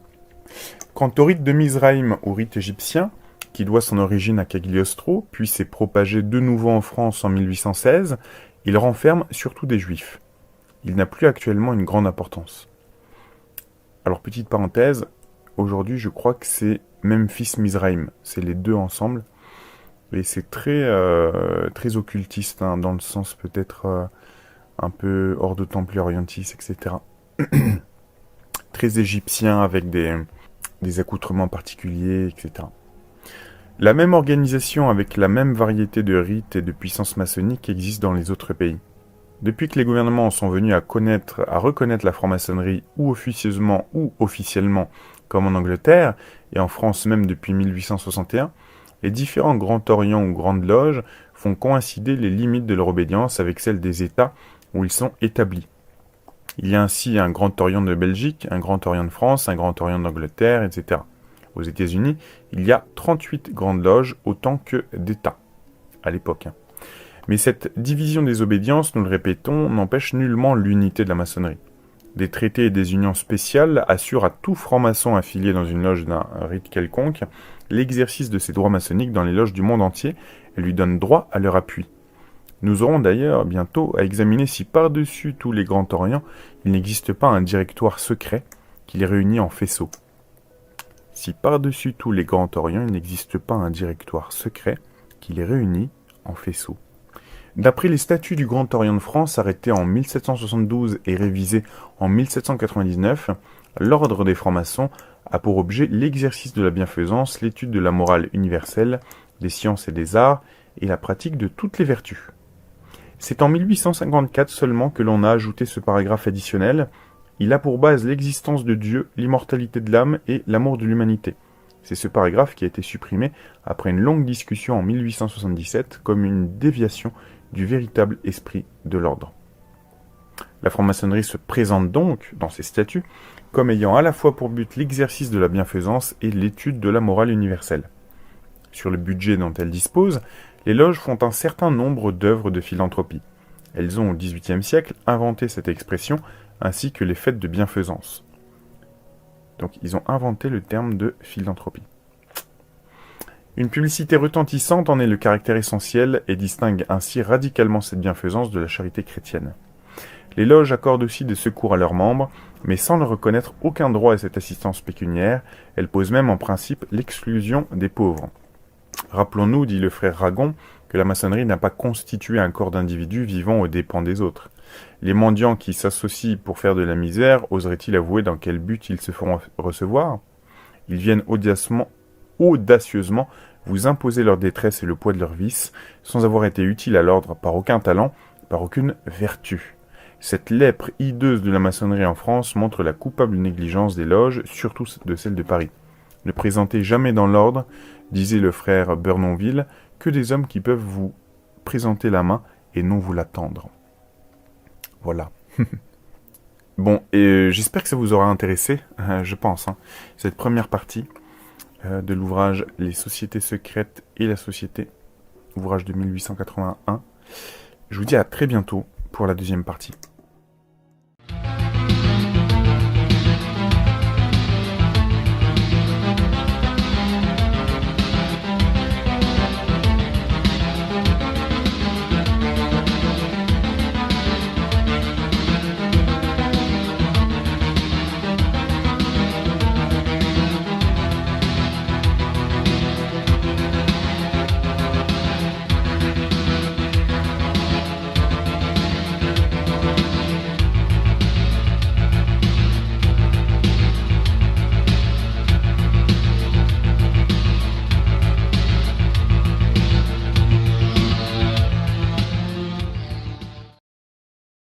Quant au rite de Mizraïm ou rite égyptien, qui doit son origine à Cagliostro, puis s'est propagé de nouveau en France en 1816, il renferme surtout des juifs. Il n'a plus actuellement une grande importance. Alors, petite parenthèse, aujourd'hui je crois que c'est Memphis Mizraïm, c'est les deux ensemble, et c'est très très occultiste, hein, dans le sens peut-être un peu hors de Templier Orientis, etc. Très égyptien avec des accoutrements particuliers, etc. La même organisation avec la même variété de rites et de puissances maçonniques existe dans les autres pays. Depuis que les gouvernements en sont venus à reconnaître la franc-maçonnerie ou officieusement ou officiellement, comme en Angleterre, et en France même depuis 1861, les différents Grands Orients ou Grandes Loges font coïncider les limites de leur obédience avec celles des États où ils sont établis. Il y a ainsi un Grand Orient de Belgique, un Grand Orient de France, un Grand Orient d'Angleterre, etc. Aux États-Unis, il y a 38 grandes loges autant que d'États, à l'époque. Mais cette division des obédiences, nous le répétons, n'empêche nullement l'unité de la maçonnerie. Des traités et des unions spéciales assurent à tout franc-maçon affilié dans une loge d'un rite quelconque l'exercice de ses droits maçonniques dans les loges du monde entier et lui donnent droit à leur appui. Nous aurons d'ailleurs bientôt à examiner si par-dessus tous les Grands Orients, il n'existe pas un directoire secret qui les réunit en faisceau. Si par-dessus tous les Grands Orients, il n'existe pas un directoire secret qui les réunit en faisceau. D'après les statuts du Grand Orient de France arrêtés en 1772 et révisés en 1799, l'ordre des francs-maçons a pour objet l'exercice de la bienfaisance, l'étude de la morale universelle, des sciences et des arts, et la pratique de toutes les vertus. C'est en 1854 seulement que l'on a ajouté ce paragraphe additionnel. Il a pour base l'existence de Dieu, l'immortalité de l'âme et l'amour de l'humanité. C'est ce paragraphe qui a été supprimé après une longue discussion en 1877 comme une déviation du véritable esprit de l'ordre. La franc-maçonnerie se présente donc, dans ses statuts, comme ayant à la fois pour but l'exercice de la bienfaisance et l'étude de la morale universelle. Sur le budget dont elle dispose, les loges font un certain nombre d'œuvres de philanthropie. Elles ont au XVIIIe siècle inventé cette expression, ainsi que les fêtes de bienfaisance. Donc ils ont inventé le terme de philanthropie. Une publicité retentissante en est le caractère essentiel et distingue ainsi radicalement cette bienfaisance de la charité chrétienne. Les loges accordent aussi des secours à leurs membres, mais sans leur reconnaître aucun droit à cette assistance pécuniaire. Elles posent même en principe l'exclusion des pauvres. Rappelons-nous, dit le frère Ragon, que la maçonnerie n'a pas constitué un corps d'individus vivant aux dépens des autres. Les mendiants qui s'associent pour faire de la misère, oseraient-ils avouer dans quel but ils se feront recevoir? Ils viennent audacieusement vous imposer leur détresse et le poids de leur vice, sans avoir été utiles à l'ordre par aucun talent, par aucune vertu. Cette lèpre hideuse de la maçonnerie en France montre la coupable négligence des loges, surtout de celle de Paris. Ne présentez jamais dans l'ordre, disait le frère Bernonville, que des hommes qui peuvent vous présenter la main et non vous la tendre. Voilà. Bon, et j'espère que ça vous aura intéressé, je pense, cette première partie de l'ouvrage Les sociétés secrètes et la société, ouvrage de 1881. Je vous dis à très bientôt pour la deuxième partie.